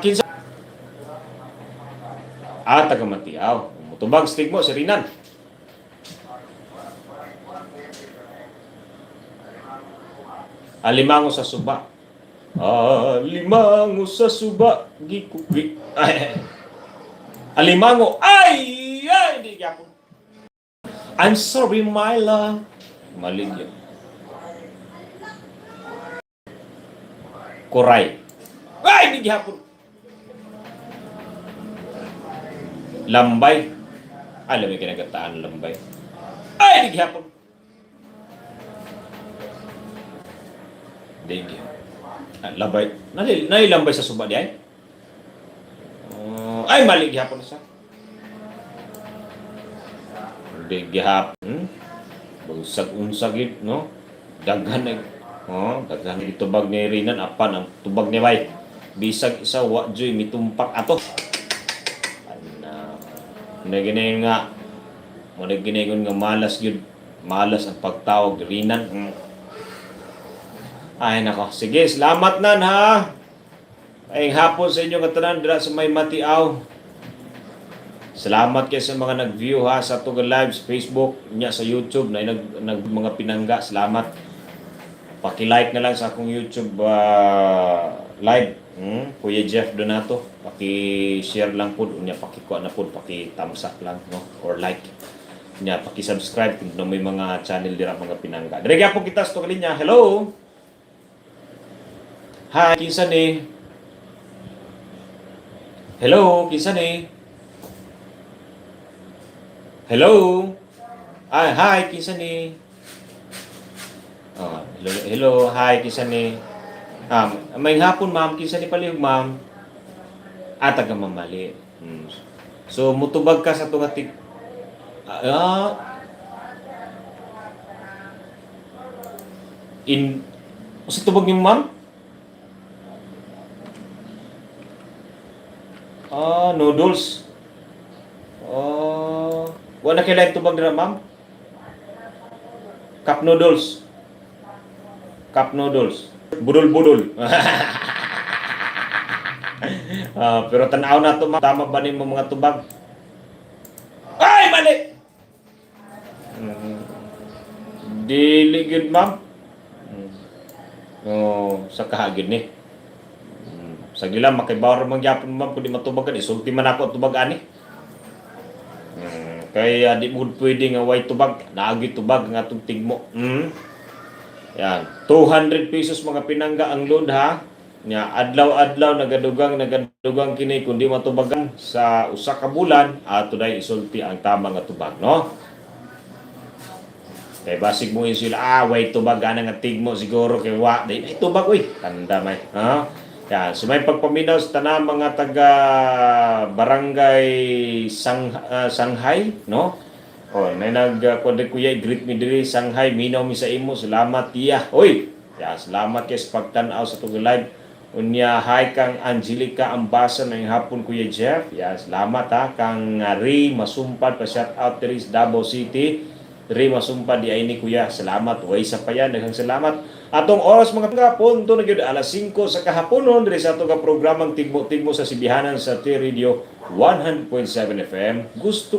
Kinsa. Taga Matiaw. Mutubag stig mo, Sirinan. Alimango sa suba. Alimango sa suba. Gikugi. Alimango. Ay, di gyapon. I'm sorry, my love. Mali yun. Koray. Ay, di gyapon. Lambay. Alam mo kinagataan lambay. Ay, di gyapon. Digi. Labay. Nalilambay sa suba di ay? Ay, mali gihapon sa. Digi hapon. Unsag-unsagit, no? Daghan itubag ni Rinan apan ang tubag ni Bay. Bisag isa wa joy mitumpak ato. Ginayon nga ginayon nga malas yun. Malas ang pagtawag Rinan. Ay nako, sige, salamat nan ha. Ay hapon sa inyo katanan dira sa may Matiaw. Salamat kayo sa mga nag-view ha sa Tugal Live sa Facebook, nya sa YouTube na nag mga pinangga. Salamat. Paki-like na lang sa akong YouTube live. Kuya Jeff Donato, paki-share lang po, nya paki-kuha na po, paki-thumbs up lang, no? Or like. Nya paki-subscribe kung may mga channel dira mga pinangga. Dire gyapon kita sa Tugal niya. Hello. Hi, kinsa ni? Hello, kinsa ni? Hello? Hi, kinsa ni? Hello, hi, kinsa ni? May hapon, ma'am, kinsa ni palihog, ma'am? Taga Mamali. So, mutubag ka sa tungatik. Sa tubag niyo, ma'am? Noodles. Wala kailangan tubag na, ma'am? Cup noodles. Budol. Pero tanaw na to, ma'am. Tama ba mo mga tubag? Ay, mali! Dili good, ma'am. Sa kahagid ni. Sa gila, makibawar mang yapon, ma'am, kundi matubagan. Isulti man ako tubag ani. Kaya di mo pwede nga way tubag. Naagi tubag nga itong tigmo. Yan. 200 pesos mga pinangga ang load ha. Nya adlaw-adlaw nagadugang kini kundi matubagan sa usa ka bulan ato day isulti ang tama nga tubag, no? Kay basig mo sila way tubag ana nga tigmo siguro kay wa day tubag oy. Tanda may, ha? Yan, so may pagpaminaw sa tanang mga taga barangay Shanghai, no? May nagkundi kuya greet me diri Shanghai, minaw mi sa imo, salamat tiya. Oy, ya salamat kay sa pagtan-aw sa Tugal Live. Unya hi kang Angelica Ambasa ng hapon kuya Jeff. Ya, salamat ha kang Ri Masumpad pa shout out diri sa Davao City. Ri Masumpad di ay ni kuya. Salamat, way sa payan, daghang salamat. Atong oras mga kahapon, ito na yun, alas 5 sa kahaponon, diri sa ito ka programang Tigmo-Tigmo sa Sibihanan sa T-Radio 100.7 FM. Gusto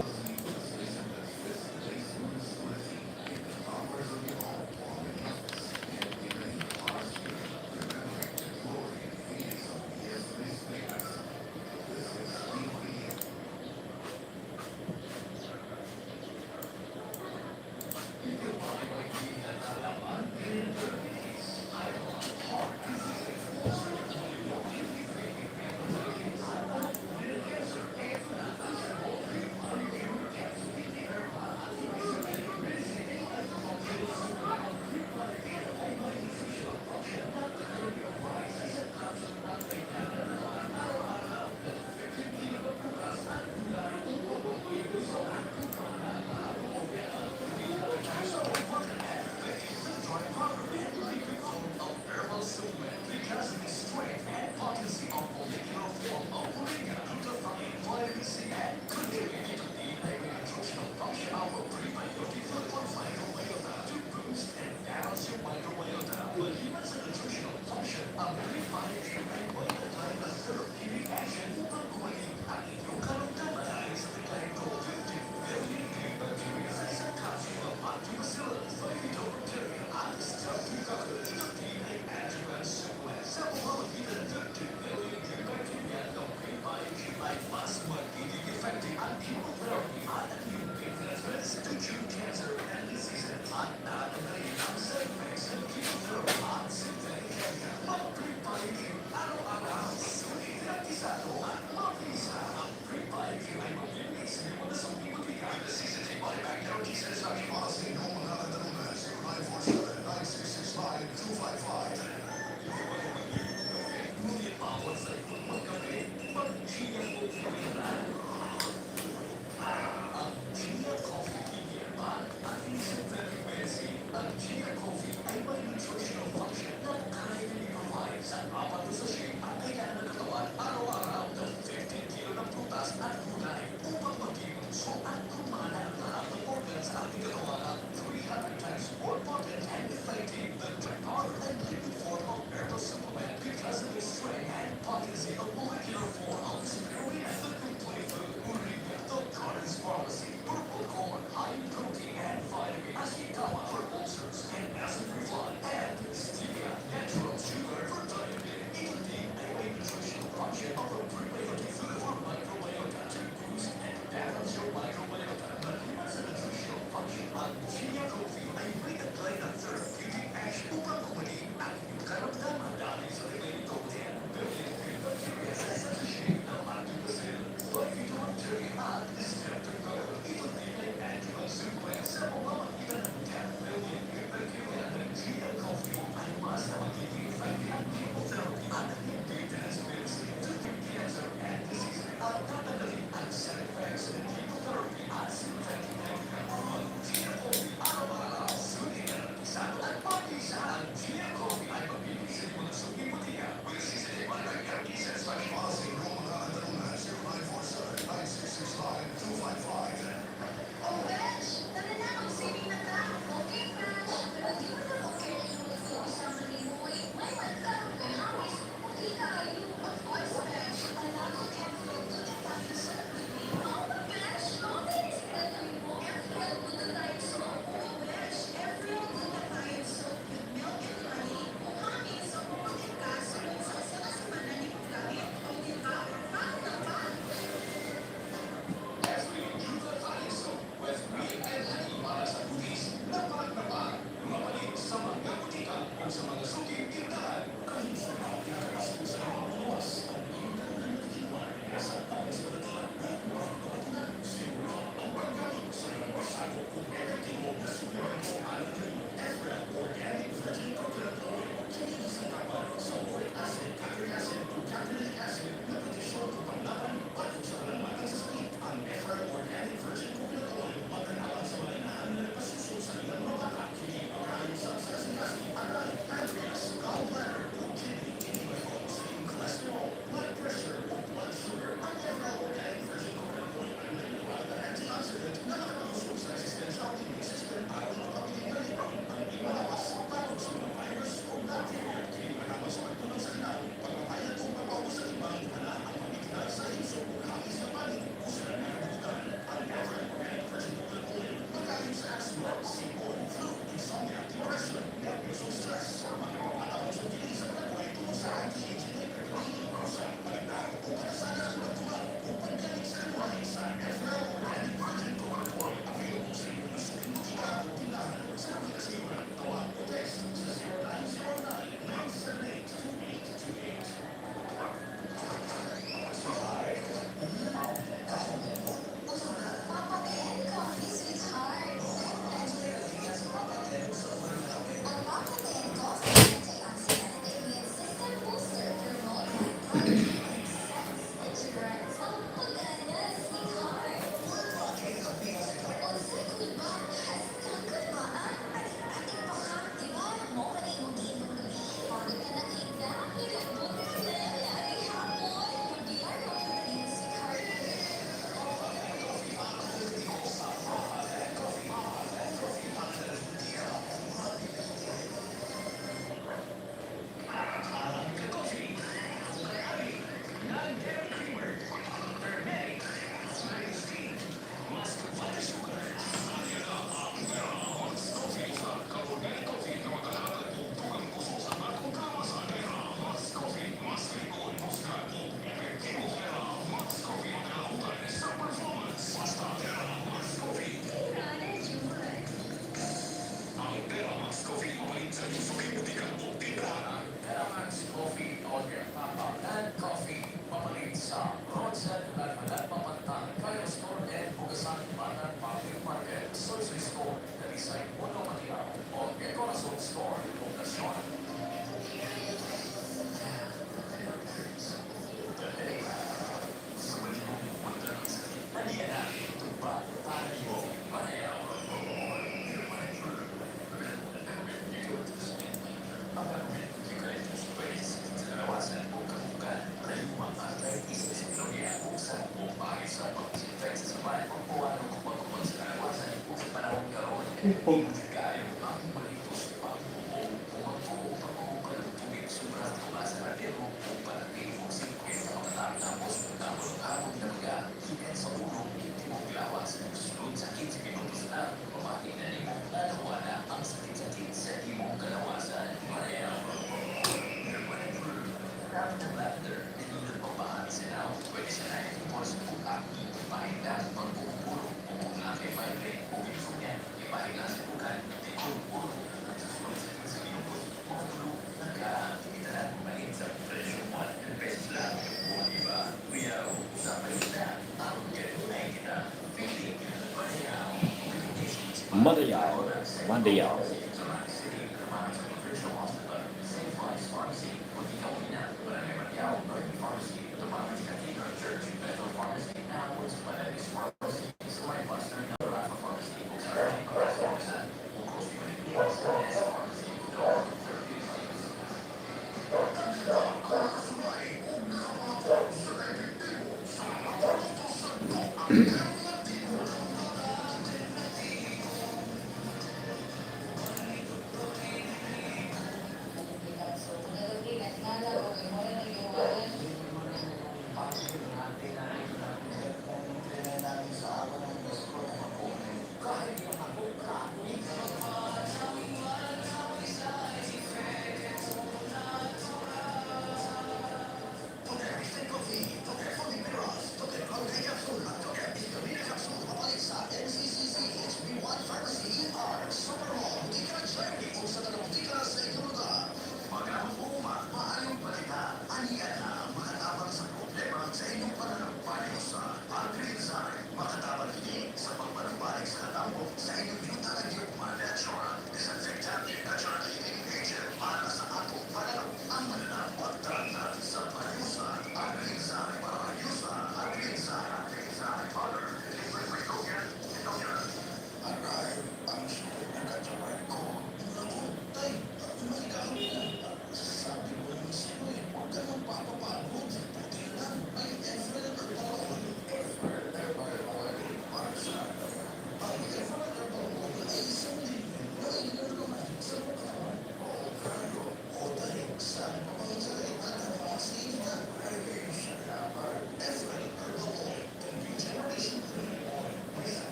Madayaw, Madayaw.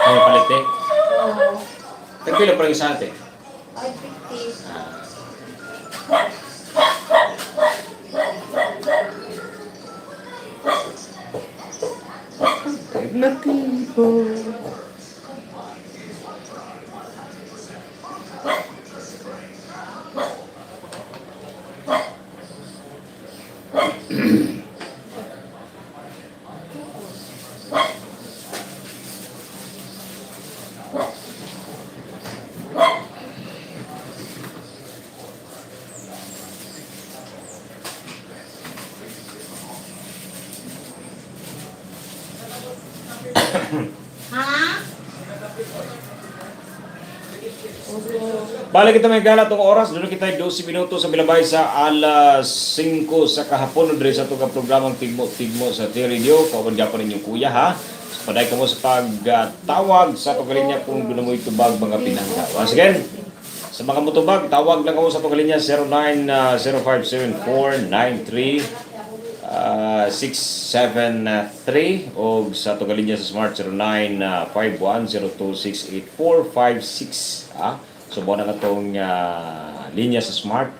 May palit eh. Oo. Tagpila pa rin sa atin. 550. Alternativo. Ha? Balik kita may gala tong oras, doon kita 12 minuto sa bilabay sa alas 5 sa kahapon diri sa itong programang Tigmo sa T-Radio. Kawan gapon ninyo kuya ha. So, paday ka mo sa pagtawag sa pagkalinya kung doon mo itubag mga pinangga. Once again, sa mga mutubag, tawag lang ako sa pagkalinya 09057493 o sa Tugalinya sa Smart 0951026845 subo na itong linya sa Smart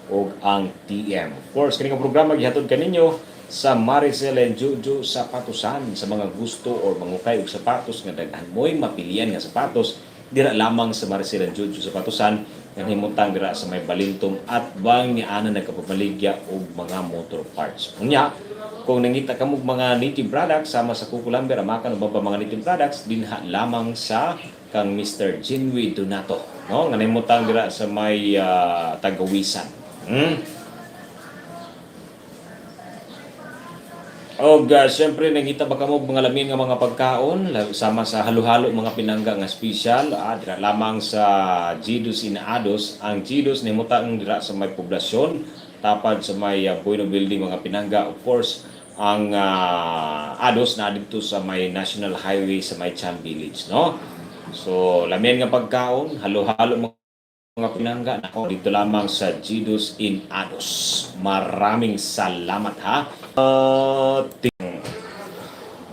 o ang TM. Of course, kaning programa gihatod kaninyo sa Maricel and Juju Sapatusan sa mga gusto or mangukay og sapatos nga daghan mo'y mapilian nga sapatos dira lamang sa Maricel and Juju Sapatusan nga himutang dira sa may Balintong at bang ni ana nagkapabaligya og mga motor parts. Unya, kung nangita ka mo mga native products sama sa Kukulamber, amakan o mga native products dinha lamang sa kang Mr. Jinwi Donato, no? Nga himutang dira sa may Tagawisan. O siyempre nangita ba kamo mga lamin nga mga pagkaon sama sa halo-halo mga pinangga nga special dira lamang sa Gidus Inaados. Ang Gidus nahimutang dira sa may poblasyon tapad sa may Bueno Building mga pinangga. Of course, ang Ados na dito sa may National Highway sa may Chan Village, no? So lamin nga pagkaon, halo-halo mga pinangga nako dito lamang sa Gidus Inaados. Maraming salamat ha.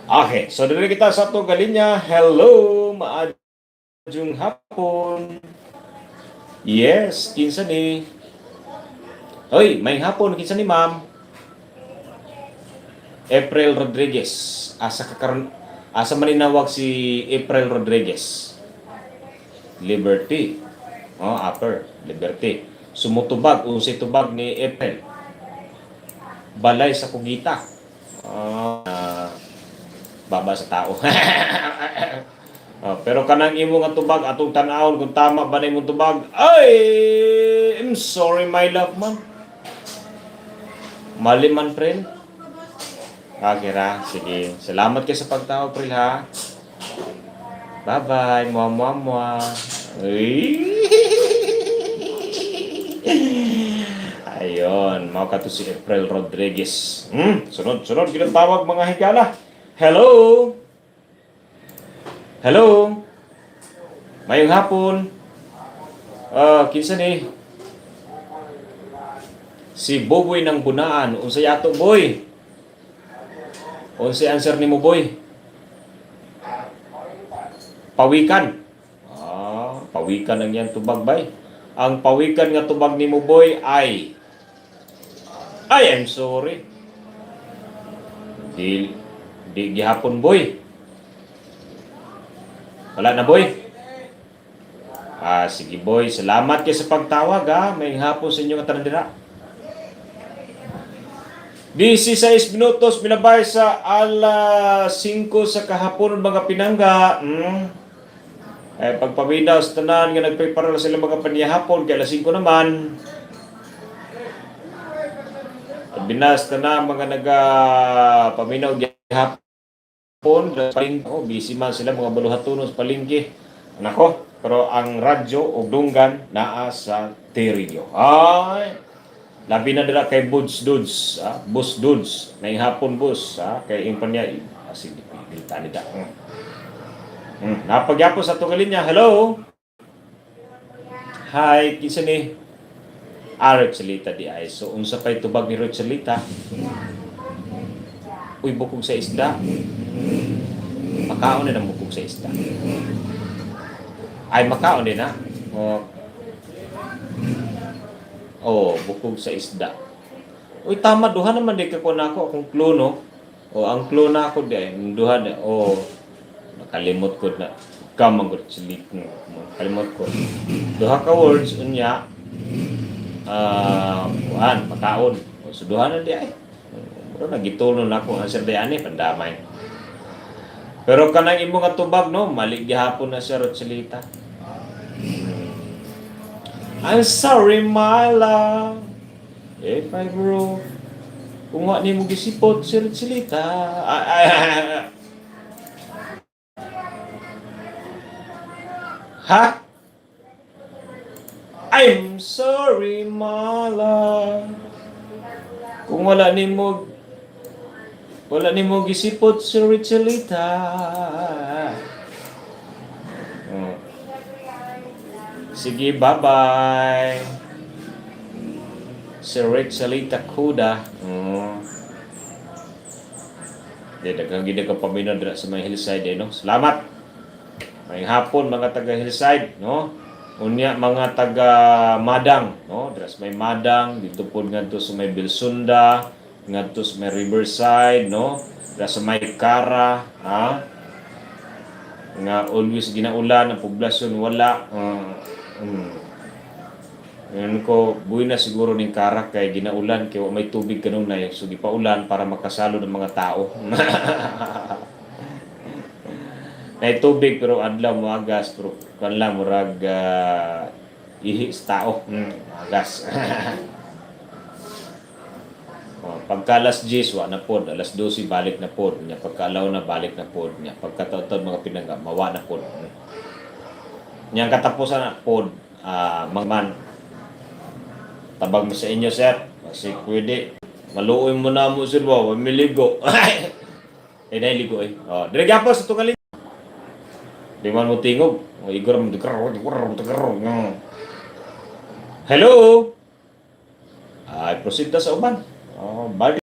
Okay, so dito kita sa itong galinya. Hello, maadjong hapon. Yes, kinsa ni? Hoy, may hapon, kinsa ni ma'am? April Rodriguez. Asa maninawag si April Rodriguez? Liberty. Upper, Liberty. Sumutubag, unsay tubag ni April. Balay sa Kugita. Baba sa tao. Pero kanang imo nga tubag atong tan-awon kung tama ba na imong tubag. Ay, I'm sorry my love man. Mali man friend. Kira, sige. Salamat kayo sa pagtawag, Pril ha. Bye-bye, muah. Ayun, mau ka to si April Rodriguez. Sunod ginatawag mga higala. Hello? Hello? Mayong hapon. Kinsa ni? Si Boboy ng Bunaan. Unsay ato, boy? Unsay answer nimo, boy? Pawikan. Pawikan ang yan tubag, bay. Ang pawikan nga tubag nimo, boy, ay I'm sorry. Di gihapon, boy. Wala na, boy. Sige, boy. Salamat kayo sa pagtawag, ha. May hapon sa inyo nga tanandira. 16 minutos milabay sa alas 5 sa kahapon mga pinangga. Pagpabinaw sa tanan nga nagprepare sila mga paniyahapon kaya alas 5 naman. Binas na mga nagapaminaw gihapon busy man sila mga baluhatunon sa palengke. Nako, pero ang radyo o dunggan naa sa T-Radio. Labi na dira kay Bus Dudes. May hapon bus kay impanya sige pilita nida. Napagyapon sa tugalin niya. Hello. Hi, kinsa ni? Rochelita di ay. So, unsa pa'y tubag ni Rochelita? Uy, bukog sa isda. Makaon din ang bukog sa isda. Ay, makaon din ha. Bukog sa isda. Uy, tama, duha naman di ka ko na ako. Akong klono. Ang klono ako di ay. Duha na. Nakalimot ko na. Kamang Rochelita. Nakalimot ko. Duha ka words, unya. Makaon. Suduhan na di ay. Pero nagitulon na ako ang answer di ani pandamay. Pero kanang imo nga tubag no, mali gihapon na si Rochelita. I'm sorry my love if I broke. Kung wa nimo gisipot si Rochelita. Ha? I'm sorry, my love. Kung wala ni mo gisipot si Richelita. Oh. Sige, bye-bye. Si Richelita Kuda. Oh. Daghang gid ka paminon dira sa may hillside no. Salamat. May hapon mga taga hillside no. Unya mga taga Madang no. Dira sa may Madang dito pod ngadto sa may Bilsunda, ngadto sa may Riverside no. Dira sa may Cara ha. Nga always ginaulan ang poblasyon wala. Ngayon ko, buhay na siguro ning Karak kay ginaulan kay may tubig kanunay. So gipaulan para makasalo ng mga tao. May tubig pero adlaw mo agas pero kanla murag ihi sa tao. Agas. Pagka alas 10 wa na pod, alas 12 balik na pod. Nya pagkalaw na balik na pod. Nya pagkataon mga pinangga mawa na pod. Nya katapusan na pod mangman tabag mo sa inyo, sir. Kasi pwede. Maluoy mo na mo, sir. Wow, miligo. Nailigo eh. Dire gyapon sa tungaling. Di man mo tingog. Igor mo hello. Proceed na sa uban. Bali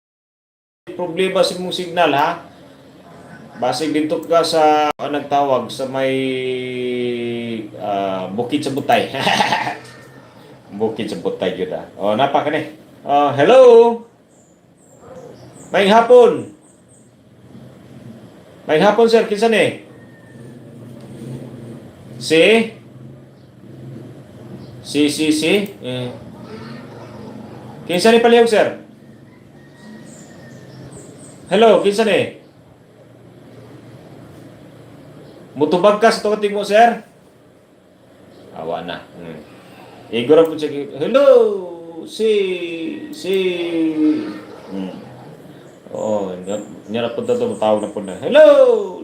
problema sa mong signal, ha? Basig dito ka sa nagtawag sa may bukid sa butay. Bukid sa butay yun napa ka ni. Hello. Maing hapon. Maing hapon, sir. Kinsa ni? Si? Kinsa ni palihog, sir? Hello, kinsa ni? Mutubag ka sa tungating mo, sir? Awa na. Igor po siya, hello, niya na po ito, tawag na po na, hello,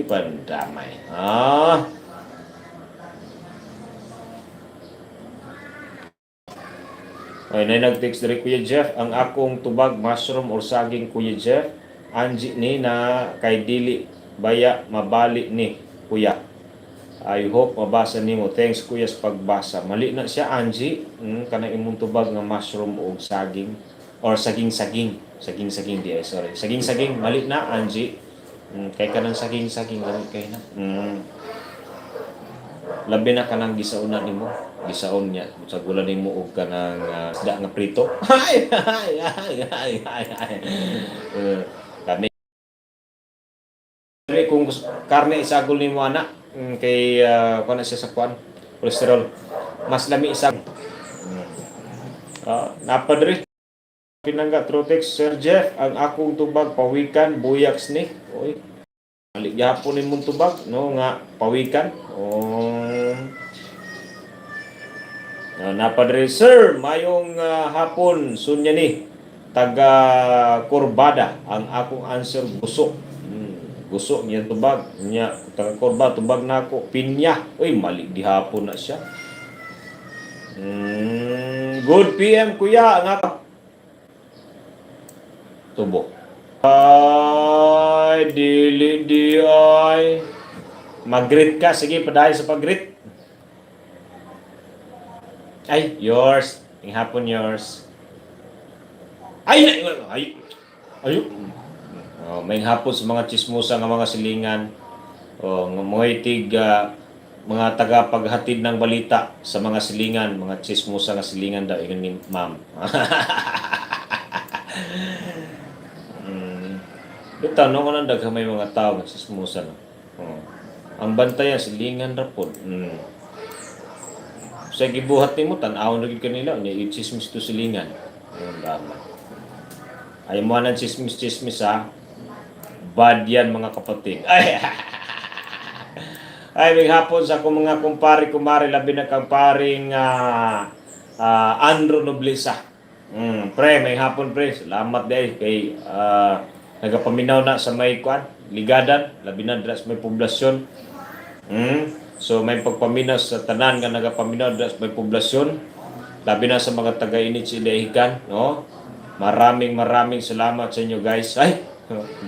pandamay. Ay, nag-text dari Kuya Jeff, ang akong tubag, mushroom or saging, Kuya Jeff, anji ni na kay dili, baya, mabali ni, Kuya. I hope mabasa nimo. Thanks kuya sa pagbasa. Mali na siya Angie. Kanang imong tubag nga mushroom o saging or saging-saging. Saging-saging di sorry. Saging-saging mali na Angie. Kay kanang saging-saging labi kay na. Labi na kanang gisaonan nimo. Gisaon niya sa gula nimo og kanang isda nga prito. Kami kung karne isagol nimo ana kay kuan siya sa kuan cholesterol mas lami isang napadre pinangga Trotex Sir Jeff ang akong tubag pawikan buyaks ni oy mali gyapon nimong tubag no nga pawikan napadre sir mayong hapon sunya ni taga Corbada ang akong answer busok gusto niya tubag niya taga Korba tubag na ako pinya uy mali gihapon na siya good PM kuya nga tubo ay dili di ay mag-greet ka sige padayon sa pag-greet ay yours ang hapon yours ay may hapon sa mga chismosa nga mga silingan mga itig mga tagapaghatid ng balita sa mga silingan mga chismosa nga silingan daw yun ni ma'am ito no ko nang daghang may mga tao nga chismosa no? Ang bantayan silingan ra pod sa gibuhat nimo tan-aw na gid kanila nya i-chismis to silingan ay mo nang chismis ha bad yan mga kapatid. Ay may hapon sa akong mga kumari labi na kamparing Andrew Noblesa. Pre may hapon pre. Salamat day kay nagapaminaw na sa may kwan ligadan, labi na dras may poblasyon. So may pagpaminaw sa tanan nga nagapaminaw dras may poblasyon, labi na sa mga taga-init sa Ilehican, no? Maraming salamat sa inyo guys. Ay,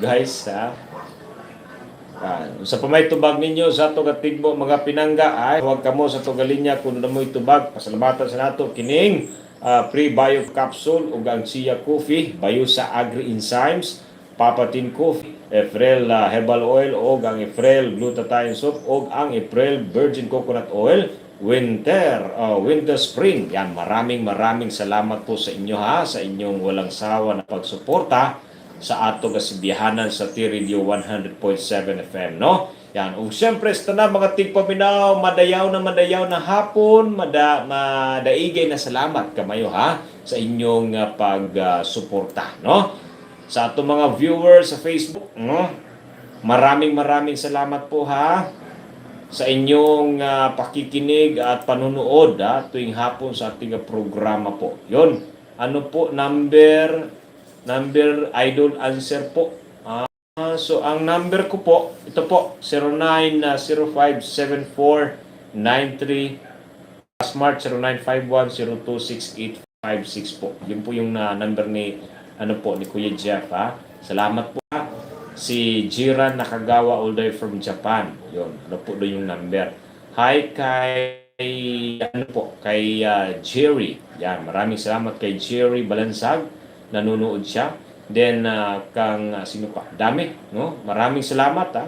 guys, ha? Sa pamay tubag ninyo sa ato katigbo mga pinangga, ay huwag kamo sa tugalinya kung mo itubag. Pasalamatan sa nato kining pre-bio capsule ug ang Sia Coffee, bayo sa agri-enzymes, Papatin Coffee, Efrel herbal oil ug ang Efrel glutathione soap ug ang Efrel virgin coconut oil winter spring. Yan, maraming salamat po sa inyo ha, sa inyong walang sawa na pagsuporta sa ato kasibihanan sa T-Radio 100.7 FM, no? Yan. Ug syempre sa tanan mga tigpaminaw, madayaw na hapon, madaigay na salamat kamayo ha sa inyong pagsuporta, no? Sa ato mga viewers sa Facebook, no? Maraming salamat po ha sa inyong pakikinig at panunood tuwing hapon sa ating programa po. Yon. Ano po number idol answer po. So ang number ko po, ito po 09057493 smart 0951026856 po. Yun po yung number ni ni Kuya Jeff ha. Salamat po ha. Si Jiran Nakagawa all the way from Japan. Yun, ano po doon yung number. Hi kay kay Jerry. Yan, maraming salamat kay Jerry Balansag. Nanonood siya. Then sino pa? Dami, no? Maraming salamat ha.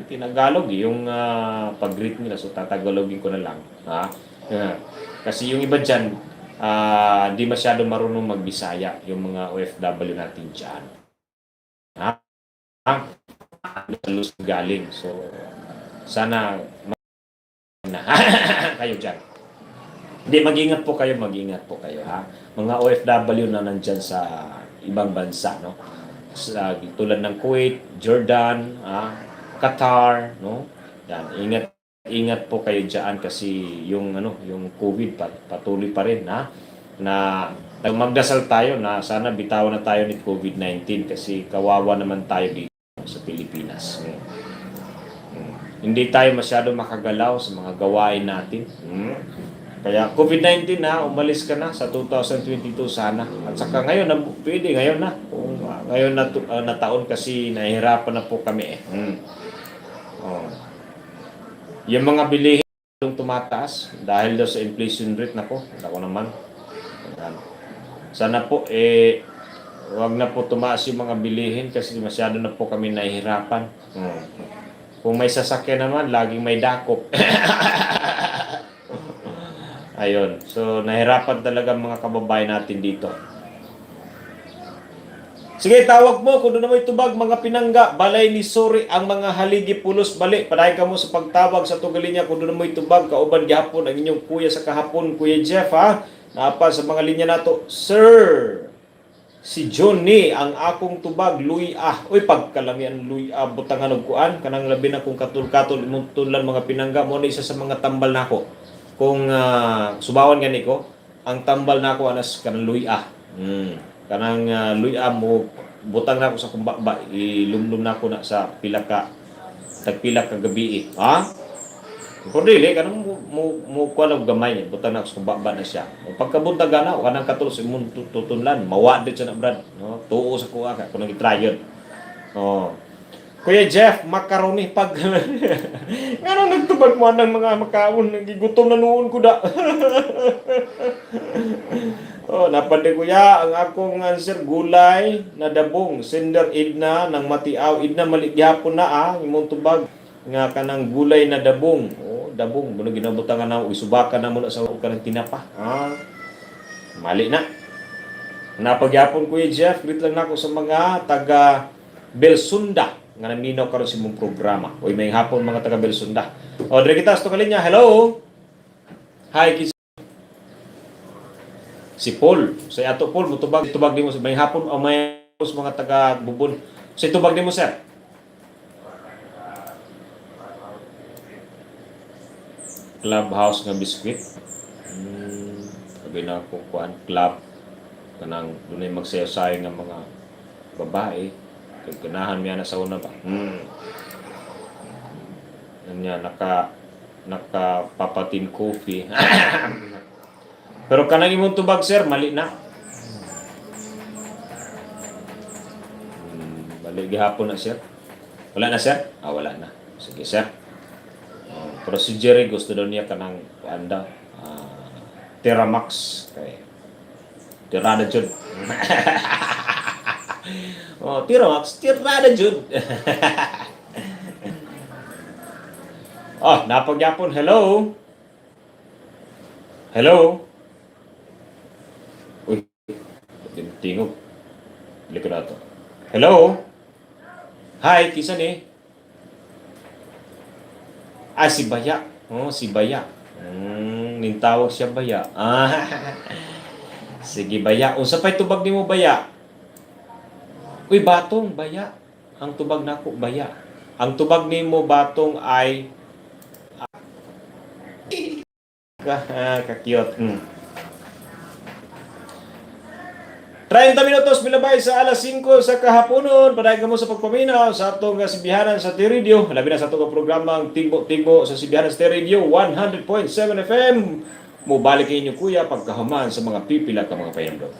Tinagalog yung pag-greet nila, so tatagalogin ko na lang, ha. Kasi yung iba diyan di masyado marunong magbisaya yung mga OFW natin diyan. Ha? Galing. So sana kayo diyan. Hindi, mag-ingat po kayo ha. Mga OFW na nandyan sa ibang bansa, no? Tulad ng Kuwait, Jordan, Qatar, no? Yan, ingat po kayo diyan kasi yung COVID patuloy pa rin na magdasal tayo na sana bitawan na tayo ni COVID-19 kasi kawawa naman tayo dito sa Pilipinas. Hindi tayo masyado makagalaw sa mga gawain natin. Kaya COVID-19 umalis ka na sa 2022 sana. At saka ngayon, pwede ngayon na. Ngayon na taon kasi nahihirapan na po kami Yung mga bilihin yung tumataas dahil daw sa inflation rate ako naman. Sana po wag na po tumaas yung mga bilihin kasi masyado na po kami nahihirapan. Kung may sasakyan naman, laging may dakop. Ayun. So, nahirapan talaga mga kababayan natin dito. Sige, tawag mo kung doon na mo itubag mga pinangga, balay ni Sori ang mga haligi pulos bali. Padayon ka mo sa pagtawag sa tugalinya kung doon na mo itubag, kauban gihapon ang inyong kuya sa kahapon, Kuya Jeff ha. Napa sa mga linya nato, Sir, si Johnny ang akong tubag, Luy Uy, pagkalamian Luy butangan og kuan, kanang labi na kung katul-katul imong tulan mga pinangga mo na isa sa mga tambal nako. Kung subawan gani ko, ang tambal nako anas kanang Luy kanang Luy mo butang nako sa kumbaba, ilumlum nako na sa pila ka gabi ha. Kung dili kanang mo kuan og gamay butang nako sa kumbaba na siya. Pagkabuntag na kanang katul sa imong tutunlan, mawa dit siya na brad, no? Tuo sa kuha ka kun nag-try yun. Kuya Jeff, makaroni pag ngano nagtubag mo ng mga makaon, nagigutom na noon ko da. Napande kuya, ang akong answer gulay na dabong, sender idna ng matiaw, idna maligyapon na imong tubag nga kanang gulay na dabong. Dabong, buno ginabutangan na isubakan na mo na sa kanang tinapa. Mali na. Napagyapon Kuya Jeff, greet lang nako sa mga taga Belsunda nga naminaw karon sa imong programa. Oy, may hapon mga taga Belsunda. Dire kita sa kalinya. Hello. Hi, si Paul. Sa ato Paul, tubag nimo sa may hapon o may mga taga Bubon. Sa tubag nimo sir. Clubhouse nga biskwit. Sabi na ko kuan club kanang dunay magsayaw-sayaw nga mga babae. Ganahan niya na sa una ba. Niya nakapapatin coffee. Pero kanang imong tubag sir, mali na. Balik gihapon na sir. Wala na sir? Wala na. Sige sir. Procedure gusto daw niya kanang anda. Teramax kay tirada jud. Teramax tirada jud. Napagyapon. Hello. Hello. Uy, tingog. Likod na to. Hello. Hi, kisa ni? Si Baya. Si Baya. Nintawag siya Baya. Sige Baya. Unsa pay tubag nimo Baya? Uy, Batong, Baya. Ang tubag nako Baya. Ang tubag nimo Batong ay ka-cute. 30 minutos milabay sa alas 5 sa kahaponon. Paday mo sa pagpaminaw sa atong sibihanan sa T-Radio. Labi na sa atong programang Tigbo sa sibihanan sa T-Radio 100.7 FM. Mubalik inyo kuya pagkahuman sa mga pipila ka mga payando.